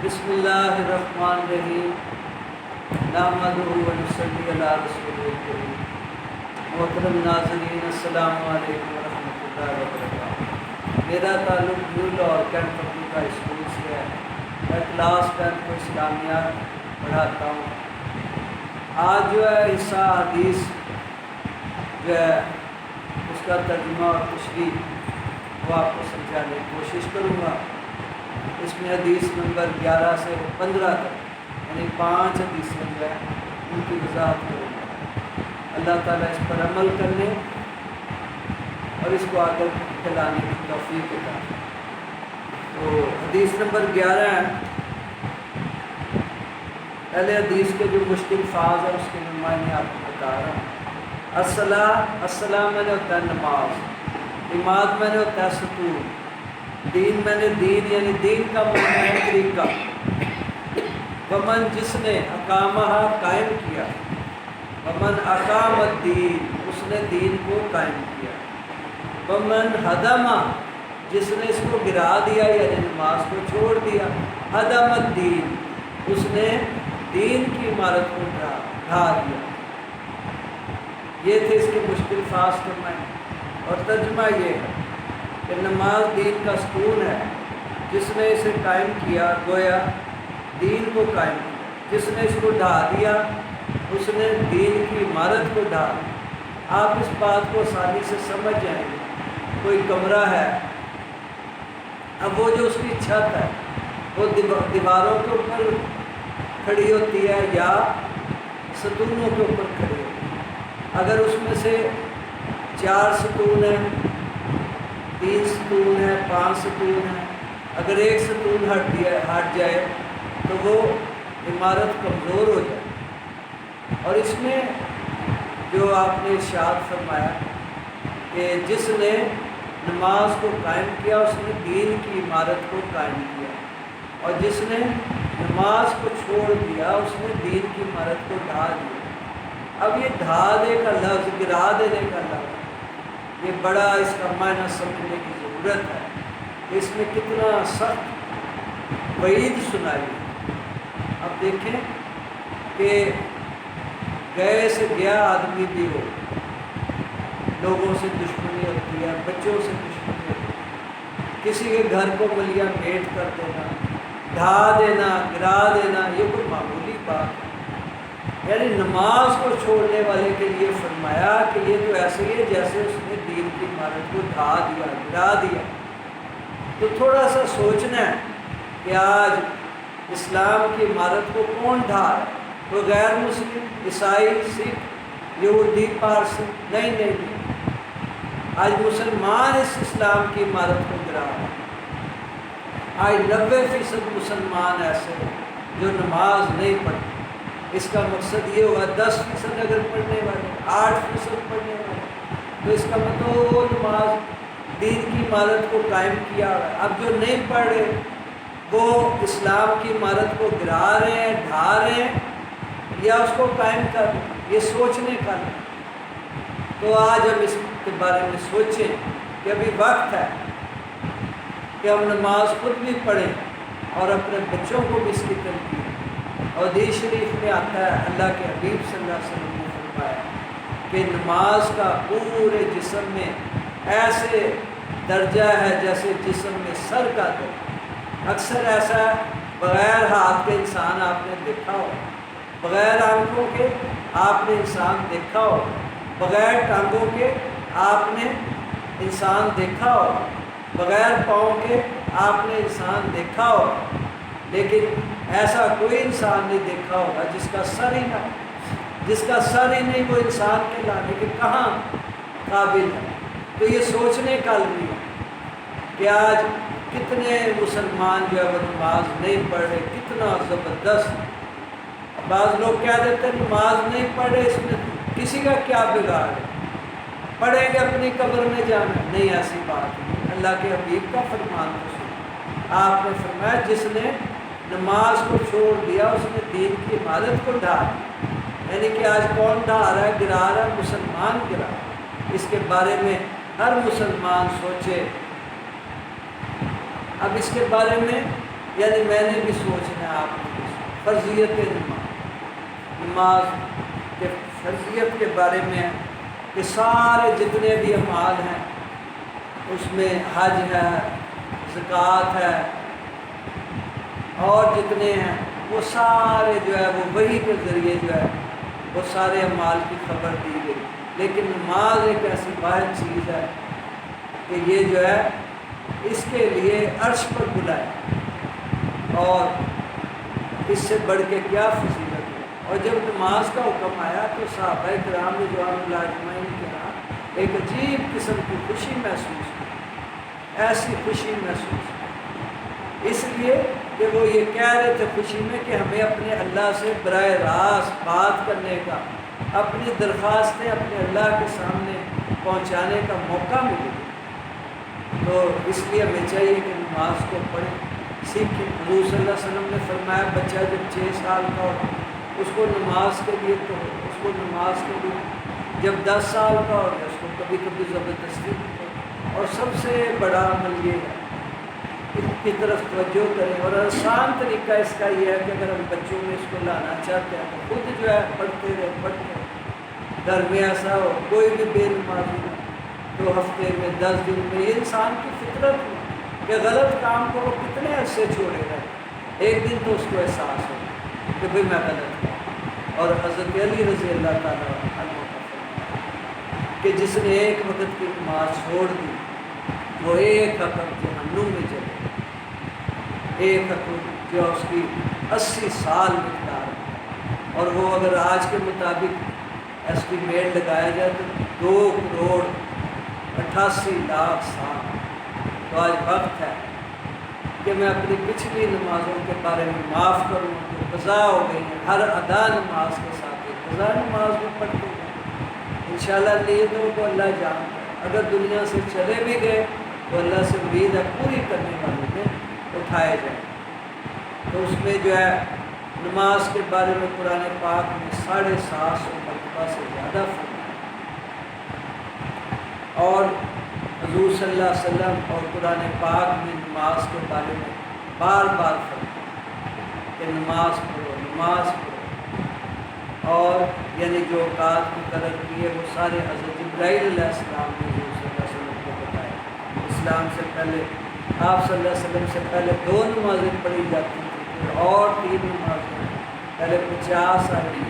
بسم اللہ الرحمن الرحیم نحمدہ و نصلی علی رسول الکریم۔ محترم ناظرین السلام علیکم ورحمۃ اللہ وبرکاتہ۔ میرا تعلق نیو اور کینٹ پبلک اسکول سے ہے۔ میں کلاس 10 کو اسلامیات پڑھاتا ہوں۔ آج جو ہے حصہ حدیث جو ہے اس کا ترجمہ اور تشریح وہ آپ کو سمجھانے کی کوشش کروں گا۔ اس میں حدیث نمبر 11 سے 15 تک یعنی 5 حدیثیں جو ہیں ان کی وضاحت کروں گا۔ اللہ تعالیٰ اس پر عمل کرنے اور اس کو آگے پھیلانے کی توفیق عطا فرمائے۔ تو حدیث نمبر 11 ہے۔ پہلے حدیث کے جو مشکل فاظ ہے اس کے نمائنے آپ کو بتا رہا ہوں۔ السلام میں نے ہوتا ہے نماز، عماد میں نے ہوتا ہے ستون، دین میں نے دین یعنی دین کا معنی ہے طریقہ، ومن جس نے اقامہ قائم کیا، ومن اقام الدین اس نے دین کو قائم کیا، ومن ہدمہ جس نے اس کو گرا دیا یعنی نماز کو چھوڑ دیا، ہدم الدین اس نے دین کی عمارت کو ڈھا دیا۔ یہ تھے اس کے مشکل فاظ فرمائے اور ترجمہ یہ ہے کہ نماز دین کا ستون ہے، جس نے اسے قائم کیا گویا دین کو قائم کیا، جس نے اس کو ڈھا دیا اس نے دین کی عمارت کو ڈھا دیا۔ آپ اس بات کو آسانی سے سمجھ جائیں گے۔ کوئی کمرہ ہے، اب وہ جو اس کی چھت ہے وہ دیواروں کے اوپر کھڑی ہوتی ہے یا ستونوں کے اوپر کھڑی ہوتی ہے۔ اگر اس میں سے 4 ستون ہیں، 3 ستون ہے، 5 ستون ہے، اگر ایک ستون ہٹ جائے تو وہ عمارت کمزور ہو جائے۔ اور اس میں جو آپ نے ارشاد فرمایا کہ جس نے نماز کو قائم کیا اس نے دین کی عمارت کو قائم کیا، اور جس نے نماز کو چھوڑ دیا اس نے دین کی عمارت کو ڈھا دیا۔ اب یہ ڈھا دے کا لفظ، گرا دینے کا لفظ، یہ بڑا اس کا معنی سمجھنے کی ضرورت ہے کہ اس میں کتنا سخت وعید سنائی ہے۔ اب دیکھیں کہ گئے سے گیا آدمی بھی ہو، لوگوں سے دشمنی ہوتی ہے، بچوں سے دشمنی ہوتی ہے، کسی کے گھر کو ملیا میٹ کر دینا، ڈھا دینا، گرا دینا، یہ کوئی معمولی بات ہے؟ یعنی نماز کو چھوڑنے والے کے لیے فرمایا کہ یہ تو ایسے ہی ہے جیسے اس نے دین کی عمارت کو ڈھا دیا، گرا دیا۔ تو تھوڑا سا سوچنا ہے کہ آج اسلام کی عمارت کو کون ڈھا ہے؟ تو غیر مسلم، عیسائی، سکھ، یہودی، پارسی؟ نہیں۔ آج مسلمان اس اسلام کی عمارت کو گرا رہا ہے۔ آج 90% مسلمان ایسے ہیں جو نماز نہیں پڑھتے۔ اس کا مقصد یہ ہوگا 10% اگر پڑھنے والے، 8% پڑھنے والے، تو اس کا مطلب وہ نماز دین کی عمارت کو قائم کیا ہے۔ اب جو نہیں پڑھ رہے وہ اسلام کی عمارت کو گرا رہے ہیں، ڈھا رہے ہیں یا اس کو قائم کر رہے ہیں، یہ سوچنے کا نہیں۔ تو آج ہم اس کے بارے میں سوچیں کہ ابھی وقت ہے کہ ہم نماز خود بھی پڑھیں اور اپنے بچوں کو بھی اس کی تلقین۔ اور حدیث شریف میں آتا ہے، اللہ کے حبیب صلی اللہ علیہ وسلم نے فرمایا کہ نماز کا پورے جسم میں ایسے درجہ ہے جیسے جسم میں سر کا درجہ۔ اکثر ایسا ہے بغیر ہاتھ کے انسان آپ نے دیکھا ہو، بغیر آنکھوں کے آپ نے انسان دیکھا ہو، بغیر ٹانگوں کے آپ نے انسان دیکھا ہو، بغیر پاؤں کے آپ نے انسان دیکھا ہو، لیکن ایسا کوئی انسان نہیں دیکھا ہوگا جس کا سر ہی نہ، جس کا سر ہی نہیں وہ انسان کے لانے کے کہاں قابل ہے۔ تو یہ سوچنے کا بھی ہے کہ آج کتنے مسلمان جو ہے وہ نماز نہیں پڑھ رہے، کتنا زبردست۔ بعض لوگ کہہ دیتے ہیں نماز نہیں پڑھ رہے، اس میں کسی کا کیا بگاڑ ہے، پڑھیں گے اپنی قبر میں جانا۔ نہیں، ایسی بات نہیں۔ اللہ کے حبیب کا فرمان آپ نے فرمایا جس نے نماز کو چھوڑ دیا اس نے دین کی عمارت کو ڈھا دیا۔ یعنی کہ آج کون ڈھا رہا ہے، گرا رہا ہے؟ مسلمان گرا رہا ہے۔ اس کے بارے میں ہر مسلمان سوچے۔ اب اس کے بارے میں یعنی میں نے بھی سوچنا ہے، آپ نے بھی سوچنا۔ فرضیت نماز کے فرضیت کے بارے میں ہے کہ سارے جتنے بھی اعمال ہیں اس میں حج ہے، زکوٰۃ ہے، اور جتنے ہیں وہ سارے جو ہے وہ وحی کے ذریعے جو ہے وہ سارے اعمال کی خبر دی گئی۔ لیکن نماز ایک ایسی واحد چیز ہے کہ یہ جو ہے اس کے لیے عرش پر بلائے، اور اس سے بڑھ کے کیا فضیلت ہے۔ اور جب نماز کا حکم آیا تو صحابہ کرام رضوان اللہ اجمعین کے یہاں ایک عجیب قسم کی خوشی محسوس کی، ایسی خوشی محسوس کی، اس لیے کہ وہ یہ کہہ رہے تھے خوشی میں کہ ہمیں اپنے اللہ سے براہ راست بات کرنے کا، اپنی درخواستیں اپنے اللہ کے سامنے پہنچانے کا موقع ملے۔ تو اس لیے ہمیں چاہیے کہ نماز کو پڑھیں، سیکھیں۔ حضور صلی اللہ علیہ وسلم نے فرمایا بچہ جب 6 سال کا ہو اس کو نماز کے لیے تو اس کو نماز کے لیے، جب 10 سال کا ہو اس کو کبھی کبھی زبردستی کریں۔ اور سب سے بڑا عمل یہ ہے ان کی طرف توجہ کریں، اور آسان طریقہ اس کا یہ ہے کہ اگر ہم بچوں میں اس کو لانا چاہتے ہیں تو خود جو ہے پڑھتے رہے۔ گھر میں ایسا ہو کوئی بھی بے نمازی ہو تو ہفتے میں 10 دن میں، یہ انسان کی فطرت ہے کہ غلط کام کو وہ کتنے عرصے چھوڑے گا، ایک دن تو اس کو احساس ہو کہ بھئی میں غلط ہوں۔ اور حضرت علی رضی اللہ تعالیٰ عنہ کہ جس نے ایک وقت کی نماز چھوڑ دی وہ ایک حکم جہنم میں چلے، ایک حکم جو اس کی 80 سال مقدار ہے، اور وہ اگر آج کے مطابق ایسٹیمیٹ لگایا جائے تو 2,88,00,000 سال۔ تو آج وقت ہے کہ میں اپنی پچھلی نمازوں کے بارے میں معاف کروں جو قضا ہو گئی ہیں، ہر ادا نماز کے ساتھ ایک قضا نماز بھی پڑھتے ہیں انشاءاللہ۔ نیتوں کو اللہ جانتا ہے، اگر دنیا سے چلے بھی گئے تو اللہ سے امید ہے پوری کرنے والوں میں اٹھائے جائیں۔ تو اس میں جو ہے نماز کے بارے میں قرآن پاک میں 750 مرتبہ سے زیادہ فرمایا، اور حضور صلی اللہ علیہ وسلم اور قرآن پاک میں نماز کے بارے میں بار بار فرمایا کہ نماز پڑھو، نماز پڑھو۔ اور یعنی جو اوقات مقرر کیے وہ سارے حضرت جبرائیل علیہ السلام نے حضور صلی اللہ علیہ وسلم کو بتائے۔ اسلام سے پہلے آپ صلی اللہ علیہ وسلم سے پہلے 2 نمازیں پڑھی جاتی تھیں، اور 3 نمازیں، پہلے 50 آئی،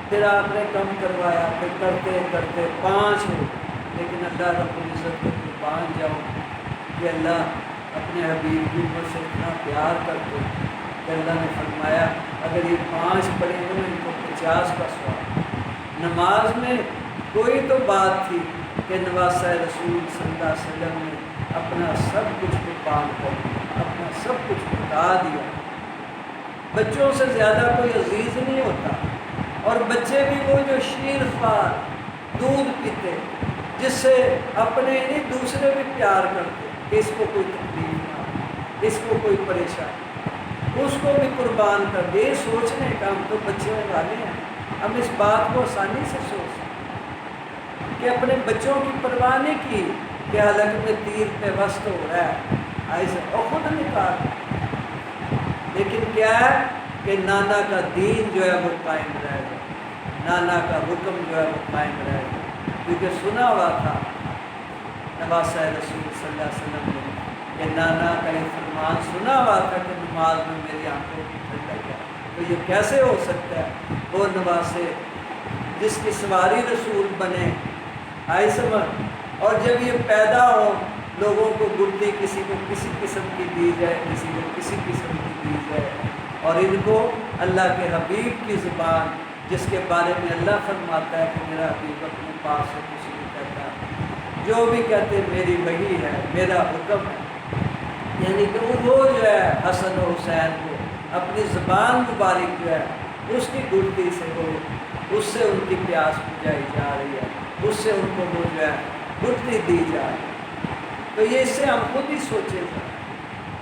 پھر آپ نے کم کروایا، پھر کرتے کرتے 5 ہو، لیکن اللہ رب العزت کو قربان جاؤ کہ اللہ اپنے حبیب کی امت سے اتنا پیار کرتے کہ اللہ نے فرمایا اگر یہ 5 پڑھیں گے ان کو 50 کا ثواب۔ نماز میں کوئی تو بات تھی کہ نواسہ رسول صلی اللہ علیہ وسلم نے اپنا سب کچھ قربان کر دیا، اپنا سب کچھ بتا دیا۔ بچوں سے زیادہ کوئی عزیز نہیں ہوتا، اور بچے بھی وہ جو شیر خوار دودھ پیتے جس سے اپنے نہیں دوسرے بھی پیار کرتے کہ اس کو کوئی تکلیف نہ، اس کو کوئی پریشانی، اس کو بھی قربان کر دے۔ سوچنے کا ہم تو بچے والے ہیں، ہم اس بات کو آسانی سے سوچ سکتے کہ اپنے بچوں کی پرواہ نہیں کی کہ حلق میں تیر پہ وسط ہو رہا ہے ایسے اور خود نکال، لیکن کیا ہے کہ نانا کا دین جو ہے وہ قائم رہے گا، نانا کا حکم جو ہے وہ قائم رہے گا، کیونکہ سنا ہوا تھا نواسہ رسول صلی اللہ علیہ وسلم نے کہ نانا کا یہ فرمان سنا ہوا تھا کہ نماز میں میری آنکھوں کی ٹھنڈک ہے۔ تو یہ کیسے ہو سکتا ہے وہ نواسے جس کی سواری رسول بنے، آئی سمجھ، اور جب یہ پیدا ہو لوگوں کو گڑتی کسی کو کسی قسم کی دی جائے، کسی کو کسی قسم کی دی جائے، اور ان کو اللہ کے حبیب کی زبان جس کے بارے میں اللہ فرماتا ہے کہ میرا حبیب اپنے پاس سے کچھ نہیں کہتا، جو بھی کہتے میری وحی ہے، میرا حکم ہے، یعنی کہ وہ جو ہے حسن و حسین کو اپنی زبان مبارک جو ہے اس کی گڑتی سے وہ اس سے ان کی پیاس بجھائی جا رہی ہے، اس سے ان کو وہ جو ہے گڑتی دی جا رہی ہے۔ تو یہ اس سے ہم خود ہی سوچیں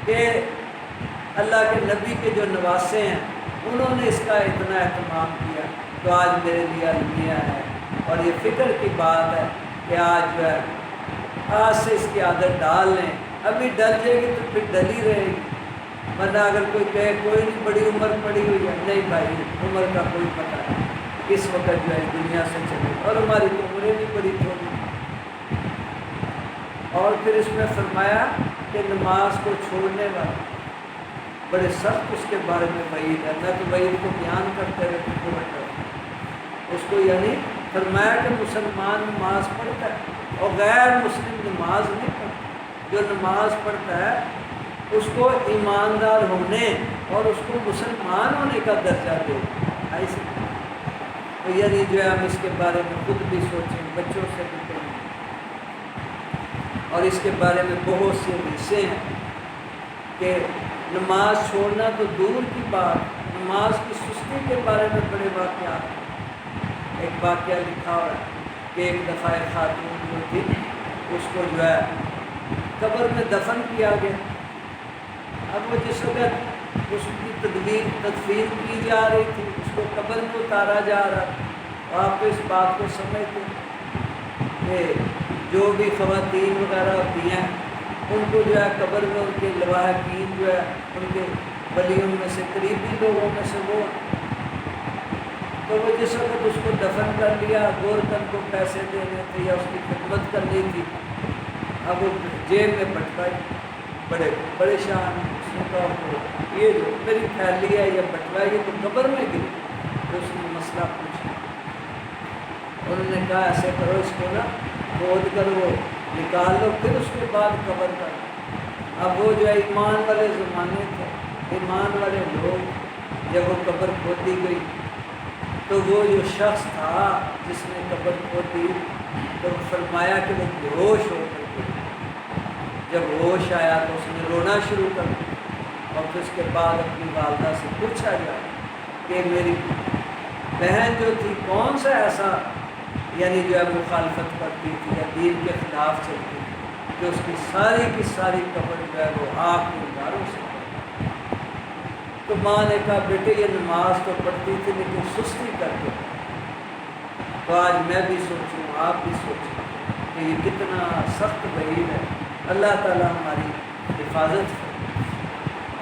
کہ اللہ کے نبی کے جو نواسے ہیں انہوں نے اس کا اتنا اہتمام کیا، تو آج میرے لیے المیہ ہے، اور یہ فکر کی بات ہے کہ آج جو ہے آج سے اس کی عادت ڈال لیں، ابھی ڈل جائے گی تو پھر ڈلی رہے گی، ورنہ اگر کوئی کہے کوئی نہیں بڑی عمر پڑی ہوئی ہے، نہیں بھائی، عمر کا کوئی پتہ نہیں کس وقت جو ہے دنیا سے چلے، اور ہماری تو عمریں بھی بڑی تھوڑی۔ اور پھر اس میں فرمایا کہ نماز کو چھوڑنے والا بڑے سخت اس کے بارے میں وعید ہے۔ میں تو وعید کو بیان کرتے ہوئے اس کو یعنی فرمایا کہ مسلمان نماز پڑھتا ہے اور غیر مسلم نماز نہیں پڑھتا۔ جو نماز پڑھتا ہے اس کو ایماندار ہونے اور اس کو مسلمان ہونے کا درجہ دے، ایسے تو یعنی جو ہے ہم اس کے بارے میں خود بھی سوچیں، بچوں سے بھی کہیں، اور اس کے بارے میں بہت سے حصے ہیں کہ نماز چھوڑنا تو دور کی بات، نماز کی سستی کے بارے میں بڑے واقعات ہیں۔ ایک واقعہ لکھا ہوا ہے کہ ایک دفعہ ایک خاتون جو تھی اس کو جو ہے قبر میں دفن کیا گیا۔ اب وہ جس وقت اس کی تدفین کی جا رہی تھی، اس کو قبر میں اتارا جا رہا تھا، آپ تو اس بات کو سمجھتے ہیں کہ جو بھی خواتین وغیرہ ہوتی ہیں ان کو جو ہے قبر میں ان کے لواحقین جو ہے ان کے ولیوں میں سے قریبی لوگوں میں سے وہ، تو وہ جس وقت اس کو دفن کر لیا، گورکن کو پیسے دینے تھے یا اس کی خدمت کرنی تھی، اب وہ جیب میں بٹوائی، بڑے پریشان، اس نے کہا یہ جو میری تھیلی ہے یہ بٹوائی، یہ تو قبر میں گری۔ تو اس نے مسئلہ پوچھا، انہوں نے کہا ایسے کرو، اس کو نا کھود کر وہ نکال لو، پھر اس کے بعد قبر کرو۔ اب وہ جو ہے ایمان والے زمانے تھے، ایمان والے لوگ، جب وہ قبر کھودی گئی تو وہ جو شخص تھا جس نے قبر کھودی تو فرمایا کہ وہ بے ہوش ہو کر گیا۔ جب ہوش آیا تو اس نے رونا شروع کر دیا، اور پھر اس کے بعد اپنی والدہ سے پوچھا گیا کہ میری بہن جو تھی کون سا ایسا یعنی جو ہے مخالفت کرتی تھی یا دین کے خلاف چلتی تھی کہ اس کی ساری قبر جو ہے وہ آگ کے انگاروں سے پڑی۔ تو ماں نے کہا بیٹے یہ نماز تو پڑھتی تھی لیکن سستی کر کے، تو آج میں بھی سوچوں، آپ بھی سوچیں کہ یہ کتنا سخت وعید ہے۔ اللہ تعالیٰ ہماری حفاظت کرے۔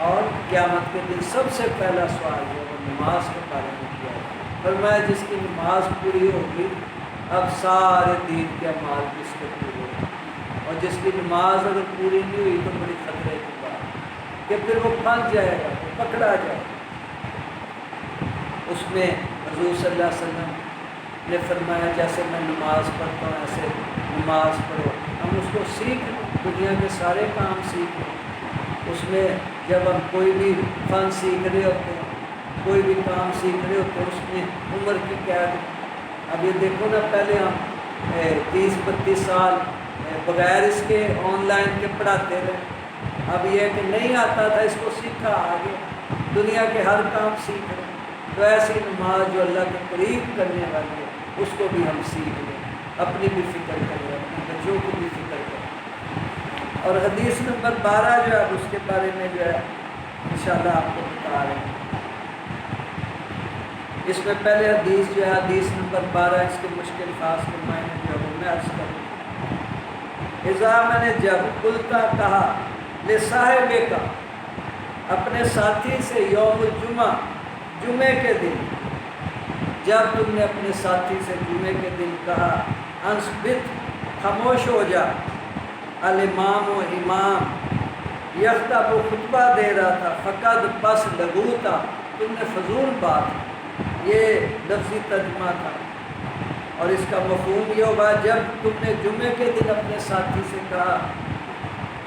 اور قیامت کے دن سب سے پہلا سوال جو ہے وہ نماز کے بارے میں کیا ہے، فرمایا جس کی نماز پوری ہوگی اب سارے دین کے اعمال بھی اس کے پورے ہوگی، اور جس کی نماز اگر پوری نہیں ہوئی تو بڑی خطرے کی بات کہ پھر وہ پھنس جائے گا، پکڑا جائے گا۔ اس میں حضور صلی اللہ علیہ وسلم نے فرمایا جیسے میں نماز پڑھتا ہوں ایسے نماز پڑھو، ہم اس کو سیکھ لیں، دنیا کے سارے کام سیکھ لیں۔ اس میں جب ہم کوئی بھی فن سیکھ رہے ہوتے ہیں، کوئی بھی کام سیکھ رہے ہوتے ہیں، اس میں عمر کی قید۔ اب یہ دیکھو نا، پہلے ہم 30-32 سال بغیر اس کے آن لائن کے پڑھاتے رہے، اب یہ کہ نہیں آتا تھا اس کو سیکھا، آگے دنیا کے ہر کام سیکھ رہے۔ تو ایسی نماز جو اللہ کے قریب کرنے والی ہے اس کو بھی ہم سیکھ لیں، اپنی بھی فکر کریں، اپنے بچوں کی بھی فکر کریں۔ اور حدیث نمبر 12 جو ہے اب اس کے بارے میں جو ہے انشاءاللہ آپ کو بتا رہے ہیں۔ اس میں پہلے حدیث جو ہے حدیث نمبر 12، اس کے مشکل خاص کے معنی جو ہے میں عرض کروں۔ اذا میں نے جب قلتا کہا لصاحب کا، اپنے ساتھی سے، یوم الجمعہ، جمعے کے دن، جب تم نے اپنے ساتھی سے جمعے کے دن کہا انصبت، خاموش ہو جا، الامام و امام یخطب، خطبہ دے رہا تھا، فقد پس لغوتا، تم نے فضول بات، یہ لفظی ترجمہ تھا، اور اس کا مفہوم یہ ہوگا جب تم نے جمعے کے دن اپنے ساتھی سے کہا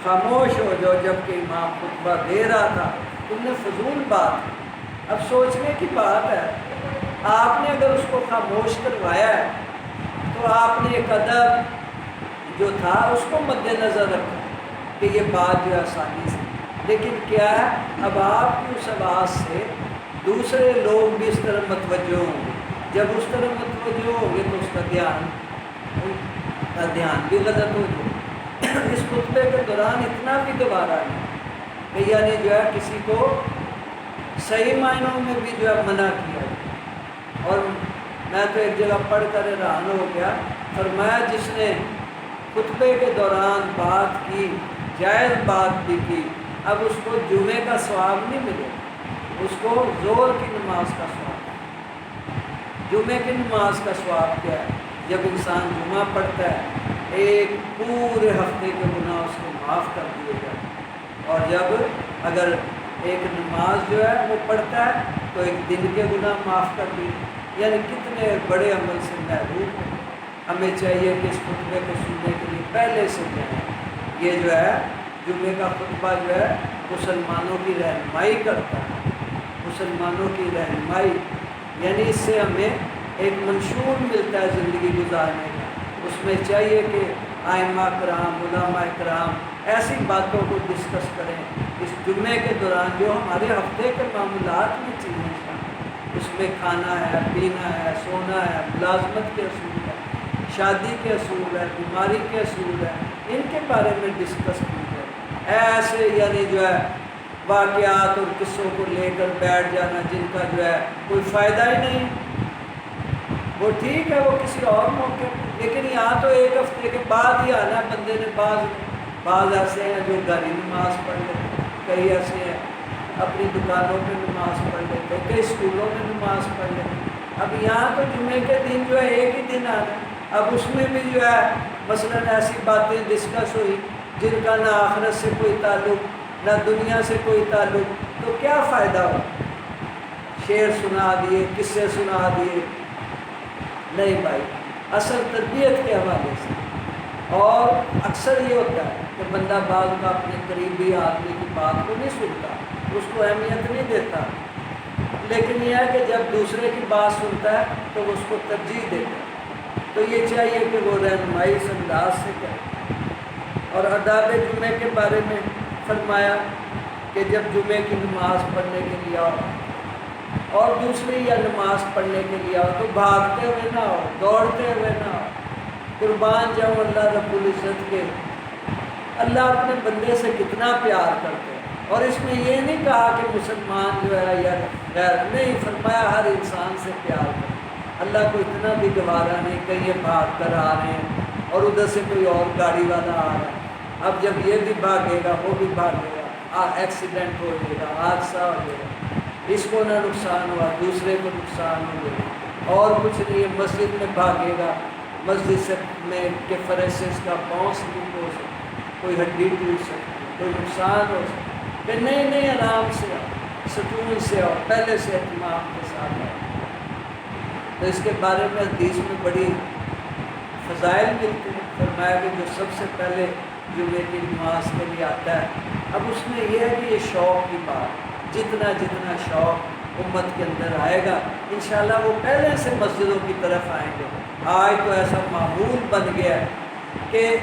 خاموش ہو جاؤ جب کہ امام خطبہ دے رہا تھا، تم نے فضول بات۔ اب سوچنے کی بات ہے، آپ نے اگر اس کو خاموش کروایا ہے تو آپ نے ایک ادب جو تھا اس کو مد نظر رکھا کہ یہ بات جو آسانی سے، لیکن کیا ہے اب آپ کی اس آواز سے دوسرے لوگ بھی اس طرح متوجہ ہوں گے، جب اس طرح متوجہ ہوں گے تو اس کا دھیان بھی غلط ہو جائے۔ اس خطبے کے دوران اتنا بھی گوارا نہیں کہ یعنی جو ہے کسی کو صحیح معنوں میں بھی جو ہے منع کیا ہے۔ اور میں تو ایک جگہ پڑھ کر حیران ہو گیا، فرمایا جس نے خطبے کے دوران بات کی، جائز بات بھی کی، اب اس کو جمعے کا ثواب نہیں ملے، اس کو ظہر کی نماز کا ثواب۔ جمعے کی نماز کا ثواب کیا ہے؟ جب انسان جمعہ پڑھتا ہے ایک پورے ہفتے کے گناہ اس کو معاف کر دیے جائیں، اور جب اگر ایک نماز جو ہے وہ پڑھتا ہے تو ایک دن کے گناہ معاف کر دیے۔ یعنی کتنے بڑے عمل سے محروم ہیں۔ ہمیں چاہیے کہ اس خطبے کو سننے کے لیے پہلے سے جائیں۔ یہ جو ہے جمعے کا خطبہ جو ہے مسلمانوں کی رہنمائی کرتا ہے، مسلمانوں کی رہنمائی، یعنی اس سے ہمیں ایک منشور ملتا ہے زندگی گزارنے کا۔ اس میں چاہیے کہ ائمہ کرام، علماء کرام ایسی باتوں کو ڈسکس کریں اس جمعے کے دوران جو ہمارے ہفتے کے معاملات میں چیزیں شامل، اس میں کھانا ہے، پینا ہے، سونا ہے، ملازمت کے اصول ہے، شادی کے اصول ہے، بیماری کے اصول ہے، ان کے بارے میں ڈسکس کی جائے۔ ایسے یعنی جو ہے واقعات اور قصوں کو لے کر بیٹھ جانا جن کا جو ہے کوئی فائدہ ہی نہیں، وہ ٹھیک ہے وہ کسی اور موقع پہ، لیکن یہاں تو ایک ہفتے کے بعد ہی آنا ہے بندے نے۔ بعض ایسے ہیں جو گھر ہی نماز پڑھ لیتے، کئی ایسے ہیں اپنی دکانوں پہ نماز پڑھ لیتے، کئی اسکولوں میں نماز پڑھ لیتے۔ اب یہاں تو جمعے کے دن جو ہے ایک ہی دن آنا ہے، اب اس میں بھی جو ہے مثلاً ایسی باتیں ڈسکس ہوئی جن کا نہ آخرت سے کوئی تعلق نہ دنیا سے کوئی تعلق، تو کیا فائدہ ہوا؟ شعر سنا دیے، قصے سنا دیے، نہیں بھائی، اصل تربیت کے حوالے سے۔ اور اکثر یہ ہوتا ہے کہ بندہ بعض کا اپنے قریبی آدمی کی بات کو نہیں سنتا، اس کو اہمیت نہیں دیتا، لیکن یہ ہے کہ جب دوسرے کی بات سنتا ہے تو اس کو ترجیح دیتا ہے۔ تو یہ چاہیے کہ وہ رہنمائی اس انداز سے کرے۔ اور آداب جمعے کے بارے میں فرمایا کہ جب جمعے کی نماز پڑھنے کے لیے آؤ اور دوسری یا نماز پڑھنے کے لیے آؤ تو بھاگتے ہوئے نہ آؤ، دوڑتے ہوئے نہ آؤ۔ قربان جاؤ اللہ رب العزت کے، اللہ اپنے بندے سے کتنا پیار کرتے ہیں۔ اور اس میں یہ نہیں کہا کہ مسلمان جو ہے یا غیر، نہیں، فرمایا ہر انسان سے پیار کرے۔ اللہ کو اتنا بھی گوارا نہیں کہ یہ بھاگ کر آ رہے ہیں اور ادھر سے کوئی اور گاڑی والا آ رہا ہے، اب جب یہ بھی بھاگے گا وہ بھی بھاگے گا، ایکسیڈنٹ ہو جائے گا، حادثہ ہو جائے گا، اس کو نہ نقصان ہوا دوسرے کو نقصان ہو جائے گا، اور کچھ نہیں ہے، مسجد میں بھاگے گا، مسجد سے میں کہ فرشس کا پاؤں سلپ ہو سکتا، کوئی ہڈی ٹوٹ سکتی، کوئی نقصان ہو سکتا، کہ نہیں آرام سے آؤ، سکون سے آؤ، پہلے سے اہتمام کے ساتھ آؤ۔ تو اس کے بارے میں حدیث میں بڑی فضائل ملتے ہیں۔ فرمایا کہ جو سب سے پہلے جمعے کی نماز کے لیے آتا ہے، اب اس میں یہ ہے کہ یہ شوق کی بات، جتنا شوق امت کے اندر آئے گا انشاءاللہ وہ پہلے سے مسجدوں کی طرف آئیں گے۔ آج تو ایسا معمول بن گیا ہے کہ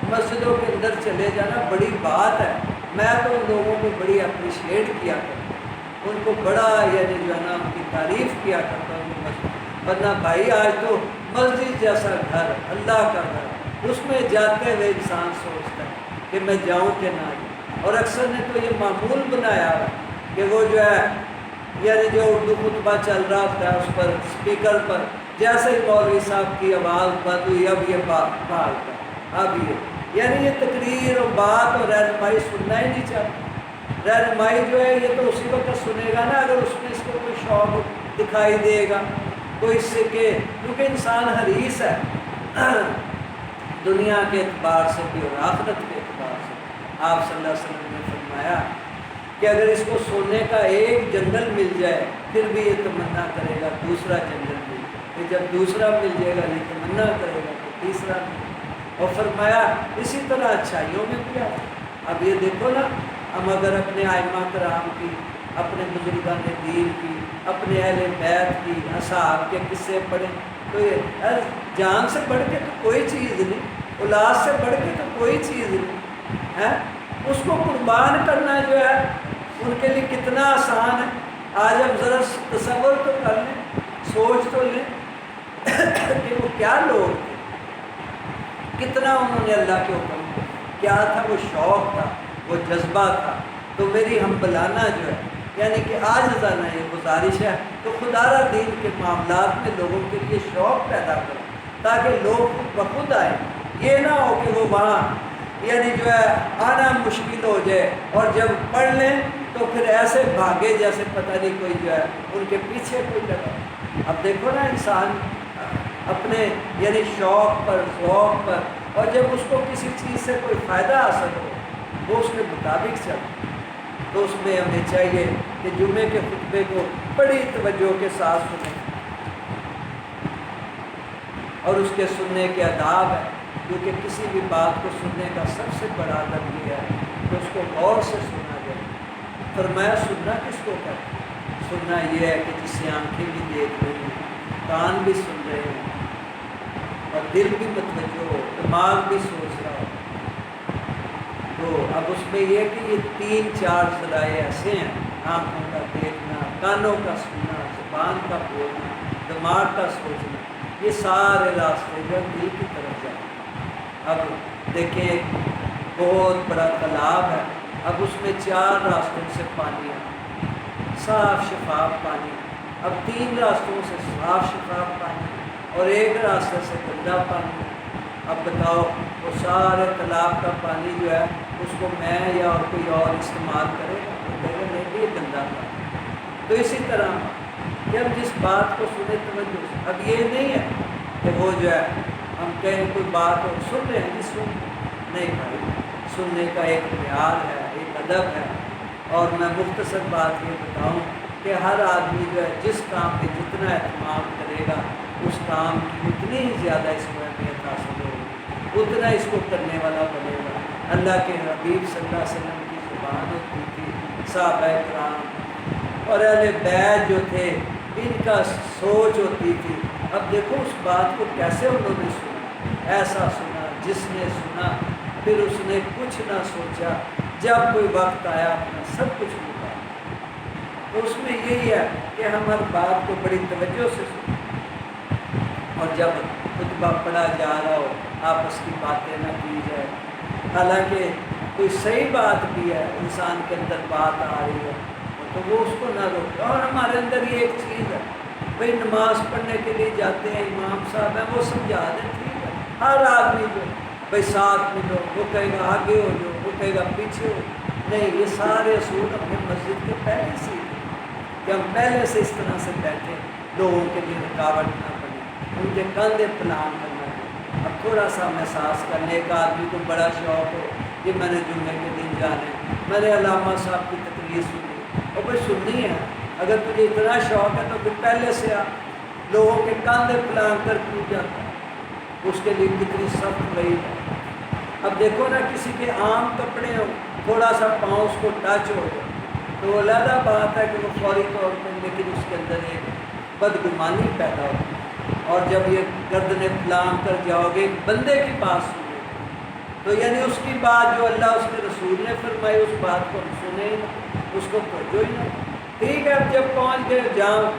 مسجدوں کے اندر چلے جانا بڑی بات ہے۔ میں تو ان لوگوں کو بڑی اپریشیٹ کیا کرتا ہوں، ان کو بڑا یعنی جو ہے نا ان کی تعریف کیا کرتا ہوں کہ مسجد، ورنہ بھائی آج تو مسجد جیسا گھر، اللہ کا گھر، اس میں جاتے ہوئے انسان سوچتا ہے کہ میں جاؤں کہ نہ جاؤں۔ اور اکثر نے تو یہ معمول بنایا ہے کہ وہ جو ہے یعنی جو اردو خطبہ چل رہا ہوتا ہے اس پر اسپیکر پر جیسے ہی مولوی صاحب کی آواز بند ہوئی اب یہ بھاگتا ہے، اب یہ یعنی یہ تقریر اور بات اور رہنمائی سننا ہی نہیں چاہتا۔ رہنمائی جو ہے یہ تو اسی وقت سنے گا نا اگر اس میں اس کو کوئی شوق دکھائی دے گا، کوئی اس سے کہ کیونکہ انسان حریص ہے دنیا کے اعتبار سے بھی اور آخرت کے اعتبار سے۔ آپ صلی اللہ علیہ وسلم نے فرمایا کہ اگر اس کو سونے کا ایک جنگل مل جائے پھر بھی یہ تمنا کرے گا دوسرا جنگل مل جائے، کہ جب دوسرا مل جائے گا یہ تمنا کرے گا کہ تیسرا مل جائے۔ اور فرمایا اسی طرح اچھائیوں میں بھی آتا۔ اب یہ دیکھو نا، ہم اگر اپنے ائمہ کرام کی، اپنے بزرگان دین کی، اپنے اہل بیت کی، اصحاب کے قصے پڑھیں تو یہ جان سے بڑھ کے تو کوئی چیز نہیں، اولاد سے بڑھ کے تو کوئی چیز نہیں ہے۔ اس کو قربان کرنا جو ہے ان کے لیے کتنا آسان ہے۔ آج ہم ذرا تصور تو کر لیں، سوچ تو لیں کہ وہ کیا لوگ تھے، کتنا انہوں نے اللہ کے حکم کو، کیا تھا وہ شوق تھا، وہ جذبہ تھا۔ تو میری ہمبلانہ جو ہے یعنی کہ عاجزانہ یہ گزارش ہے تو خدا را دین کے معاملات میں لوگوں کے لیے شوق پیدا کریں تاکہ لوگ خود بخود آئیں۔ یہ نہ ہو کہ وہ وہاں یعنی جو ہے آنا مشکل ہو جائے، اور جب پڑھ لیں تو پھر ایسے بھاگے جیسے پتہ نہیں کوئی جو ہے ان کے پیچھے کوئی لگا۔ اب دیکھو نا انسان اپنے یعنی شوق پر ذوق پر، اور جب اس کو کسی چیز سے کوئی فائدہ حاصل ہو وہ اس کے مطابق چلے، تو اس میں ہمیں چاہیے کہ جمعے کے خطبے کو بڑی توجہ کے ساتھ سنیں، اور اس کے سننے کے آداب ہے، کیونکہ کسی بھی بات کو سننے کا سب سے بڑا ادب یہ ہے کہ اس کو غور سے سنا جائے۔ فرمایا سننا کس کو کہتے ہیں؟ سننا یہ ہے کہ جس سے آنکھیں بھی دیکھ رہی ہیں، کان بھی سن رہے ہیں، اور دل بھی متوجہ ہو، دماغ بھی سوچ رہا ہو۔ تو اب اس میں یہ کہ یہ 3-4 ذرائع ایسے ہیں، آنکھوں کا دیکھنا، کانوں کا سننا، زبان کا بولنا، دماغ کا سوچنا، یہ سارے راستے جو دل کی طرف جائیں۔ اب دیکھیں ایک بہت بڑا تالاب ہے، اب اس میں 4 راستوں سے پانی ہے، صاف شفاف پانی۔ اب 3 راستوں سے صاف شفاف پانی اور ایک راستے سے گندا پانی۔ اب بتاؤ وہ سارے تالاب کا پانی جو ہے اس کو میں یا اور کوئی اور استعمال کرے گا؟ وہ کہے گا نہیں یہ گندا پانی۔ تو اسی طرح کہ ہم جس بات کو سنے توجہ سے، اب یہ نہیں ہے کہ وہ جو ہے ہم کہیں کوئی بات ہو سن رہے ہیں، جس سن نہیں بھائی، سننے کا ایک معیار ہے، ایک ادب ہے۔ اور میں مختصر بات یہ بتاؤں کہ ہر آدمی جو ہے جس کام پہ جتنا اہتمام کرے گا اس کام کی اتنی ہی زیادہ اس کو اہمیت حاصل ہوگی، اتنا اس کو کرنے والا بنے گا۔ اللہ کے حبیب صلی اللہ علیہ وسلم کی زبان ہوتی تھی، صحابہ کرام اور اہل بیت جو تھے ان کا سوچ ہوتی تھی۔ اب دیکھو اس بات کو کیسے انہوں نے سنا، ایسا سنا جس نے سنا پھر اس نے کچھ نہ سوچا، جب کوئی وقت آیا اپنا سب کچھ مکا۔ تو اس میں یہی ہے کہ ہم ہر بات کو بڑی توجہ سے سنیں، اور جب خطبہ پڑھا جا رہا ہو آپس کی باتیں نہ کی جائے، حالانکہ کوئی صحیح بات بھی ہے، انسان کے اندر بات آ رہی ہے تو وہ اس کو نہ روکے۔ اور ہمارے اندر یہ ایک چیز ہے بھئی نماز پڑھنے کے لیے جاتے ہیں، امام صاحب ہیں وہ سمجھا دیں، ٹھیک ہے، ہر آدمی جو بھئی ساتھ ملو، وہ کہے گا آگے ہو جو، وہ کہے گا پیچھے ہو، نہیں، یہ سارے اصول اپنے مسجد کے پہلے سے کہ ہم پہلے سے اس طرح سے بیٹھے، لوگوں کے لیے رکاوٹ نہ بنے، ان کے کندھے پلان کرنا ہے۔ اب تھوڑا سا محسوس کرنے، ایک آدمی کو بڑا شوق ہو کہ میں نے جمعے کے دن جانے، میں نے علامہ صاحب کی تقریر سنی، اور کوئی سننی ہے، اگر تجھے اتنا شوق ہے تو پھر پہلے سے آ، لوگوں کے کندھے پلان کر کیوں جاتا ہے، اس کے لیے کتنی سخت رہی ہے۔ اب دیکھو نا کسی کے عام کپڑے ہو، تھوڑا سا پاؤں اس کو ٹچ ہو جائے تو علیحدہ بات ہے کہ وہ فوری طور پہ، لیکن اس کے اندر ایک بدگمانی پیدا ہوتی، اور جب یہ گردنیں پھلانگ کر جاؤ گے ایک بندے کی بات سنو تو یعنی اس کی بات جو اللہ اس کے رسول نے فرمائی اس بات کو ہم سنیں ہی نہ، اس کو توجہ ہی نہ۔ ٹھیک ہے، اب جب پہنچ گئے جہاں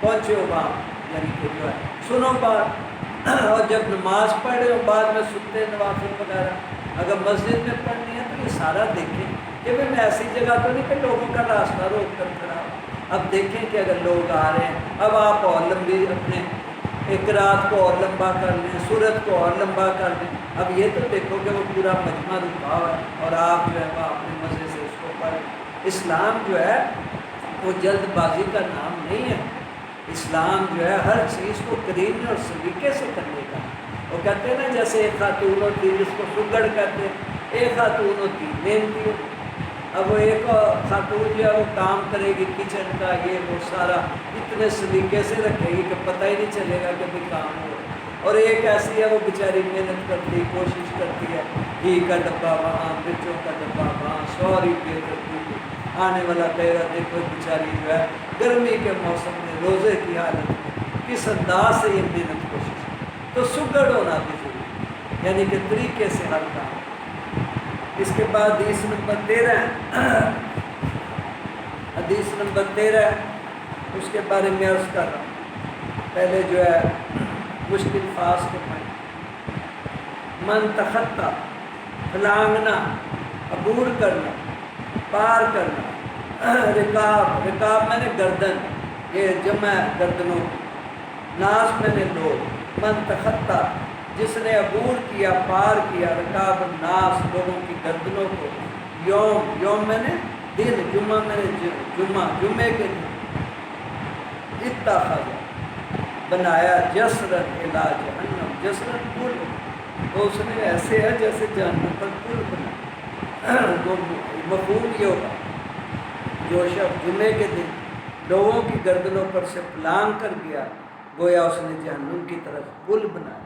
پہنچے ہو وہاں یعنی کہ جو ہے سنو بات، اور جب نماز پڑھ رہے ہو بعد میں سنتے نوافل وغیرہ، اگر مسجد میں پڑھنی ہے تو یہ سارا دیکھیں کہ میں ایسی جگہ تو نہیں کہ لوگوں کا راستہ روک کر کھڑا ہوں۔ اب دیکھیں کہ اگر لوگ آ رہے ہیں، اب آپ اور لمبی اپنے قرات کو اور لمبا کر لیں، سورت کو اور لمبا کر لیں۔ اب یہ تو دیکھو کہ وہ پورا مجمع رکا ہوا ہے اور آپ جو ہے وہ اپنے مزے سے اس کو پڑھیں۔ اسلام جو ہے وہ جلد بازی کا نام نہیں ہے، اسلام جو ہے ہر چیز کو قریب اور سلیقے سے کرنے کا۔ وہ کہتے ہیں نا جیسے ایک خاتون ہوتی ہے جس کو سگڑ کہتے ہیں، ایک خاتون ہوتی محنتی ہوتی، اب وہ ایک خاتون جو ہے وہ کام کرے گی کچن کا یہ وہ سارا اتنے سلیقے سے رکھے گی کہ پتہ ہی نہیں چلے گا کہ بھی کام ہو، اور ایک ایسی ہے وہ بیچاری محنت کرتی کوشش کرتی ہے، گھی کا ڈبہ وہاں، مرچوں کا ڈبہ وہاں، 100 روپے کرتی ہے، آنے والا کہے گا دیکھو بیچاری جو ہے گرمی کے موسم میں روزے کی حالت میں کس انداز سے یہ محنت کوشش، تو سگڑ ہونا بھی ضروری، یعنی کہ طریقے سے ہر کام۔ اس کے بعد حدیث نمبر 13 حدیث نمبر 13 اس کے بارے میں عرض کر رہا ہوں، پہلے جو ہے مشکل فاس کے پائیں، من تخطا، پھلانگنا، عبور کرنا، پار کرنا، رکاب، رکاب میں نے گردن، یہ جمع گردنوں، ناس میں نے لوگ، من تخطا جس نے عبور کیا، پار کیا، رکاب الناس، لوگوں کی گردنوں کو، یوم میں نے دن، جمعہ میں نے جمعے کے دن، اتخذ بنایا جسرن الی جہنم، جسرن پل، تو اس نے ایسے ہے جیسے جہنم پر پل بنا، وہ مفہوم یہ ہوگا جو شخص جمعے کے دن لوگوں کی گردنوں پر سے پلانگ کر گیا، گویا اس نے جہنم کی طرف پل بنایا۔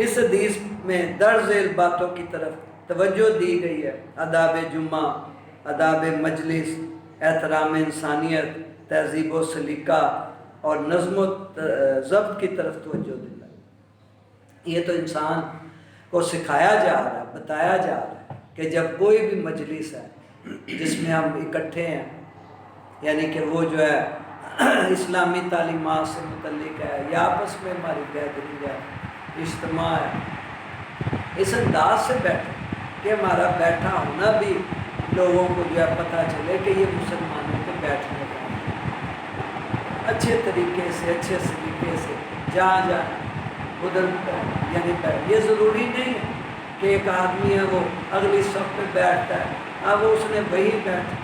اس حدیث میں درج ذیل باتوں کی طرف توجہ دی گئی ہے، آداب جمعہ، آداب مجلس، احترام انسانیت، تہذیب و سلیقہ اور نظم و ضبط کی طرف توجہ دلائی۔ یہ تو انسان کو سکھایا جا رہا ہے، بتایا جا رہا ہے کہ جب کوئی بھی مجلس ہے جس میں ہم اکٹھے ہیں، یعنی کہ وہ جو ہے اسلامی تعلیمات سے متعلق ہے یا آپس میں ہماری گیدرنگ ہے، اجتماع ہے، اس انداز سے بیٹھے کہ ہمارا بیٹھا ہونا بھی لوگوں کو جو ہے پتہ چلے کہ یہ مسلمانوں کے بیٹھنے کا اچھے طریقے سے، اچھے سلیقے سے جہاں جانا ادھر، یعنی یہ ضروری نہیں ہے کہ ایک آدمی ہے وہ اگلی صف پہ بیٹھتا ہے، اب اس نے وہی بیٹھا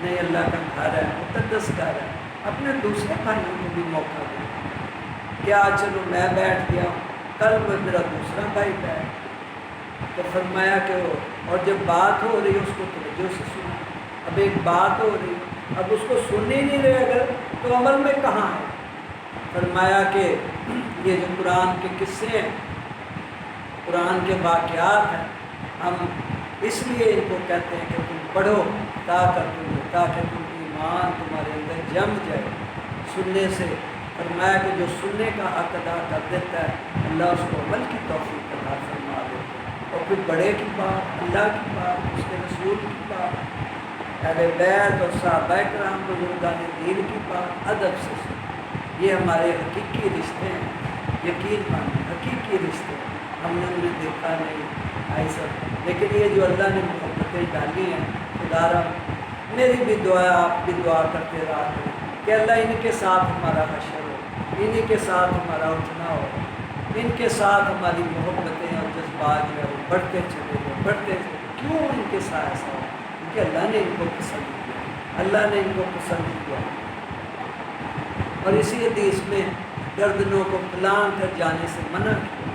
نہیں، اللہ کا گھر ہے، مقدس گھر ہے، اپنے دوسرے بھائیوں کو بھی موقع دیں، کیا چلو میں بیٹھ گیا ہوں، کل میں میرا دوسرا بھائی بیٹھ، تو فرمایا کہ وہ، اور جب بات ہو رہی ہے اس کو توجہ سے سنا، اب ایک بات ہو رہی ہے، اب اس کو سن ہی نہیں رہے اگر تو عمل میں کہاں ہے؟ فرمایا کہ یہ جو قرآن کے قصے ہیں، قرآن کے واقعات ہیں، ہم اس لیے ان کو کہتے ہیں کہ تم پڑھو تاکہ تم ایمان تمہارے اندر جم جائے سننے سے۔ فرمایا کہ جو سننے کا حق ادا کر دیتا ہے اللہ اس کو عمل کی توفیق عطا فرما دیتا ہے، اور پھر بڑے کی بات، اللہ کی بات، اس کے رسول کی بات، اہل بیت اور صحابہ کرام بزرگان دین کی بات ادب سے سن۔ یہ ہمارے حقیقی رشتے ہیں، یقین مانیں حقیقی رشتے ہیں، ہم نے انہیں دیکھا نہیں ایسا، لیکن یہ جو اللہ نے محبتیں ڈالی ہیں، خدا را میری بھی دعا، آپ بھی دعا کرتے رہا کریں کہ اللہ ان کے ساتھ ہمارا حشر ہو، انہی کے ساتھ ہمارا اٹھنا ہو، ان کے ساتھ ہماری محبتیں اور جذبات جو ہے وہ بڑھتے چلے گئے، بڑھتے چلے۔ کیوں ان کے ساتھ ایسا ہو؟ کیونکہ اللہ نے ان کو پسند کیا، اللہ نے ان کو پسند کیا۔ اور اسی حدیث میں گردنوں کو پلان کر جانے سے منع کیا،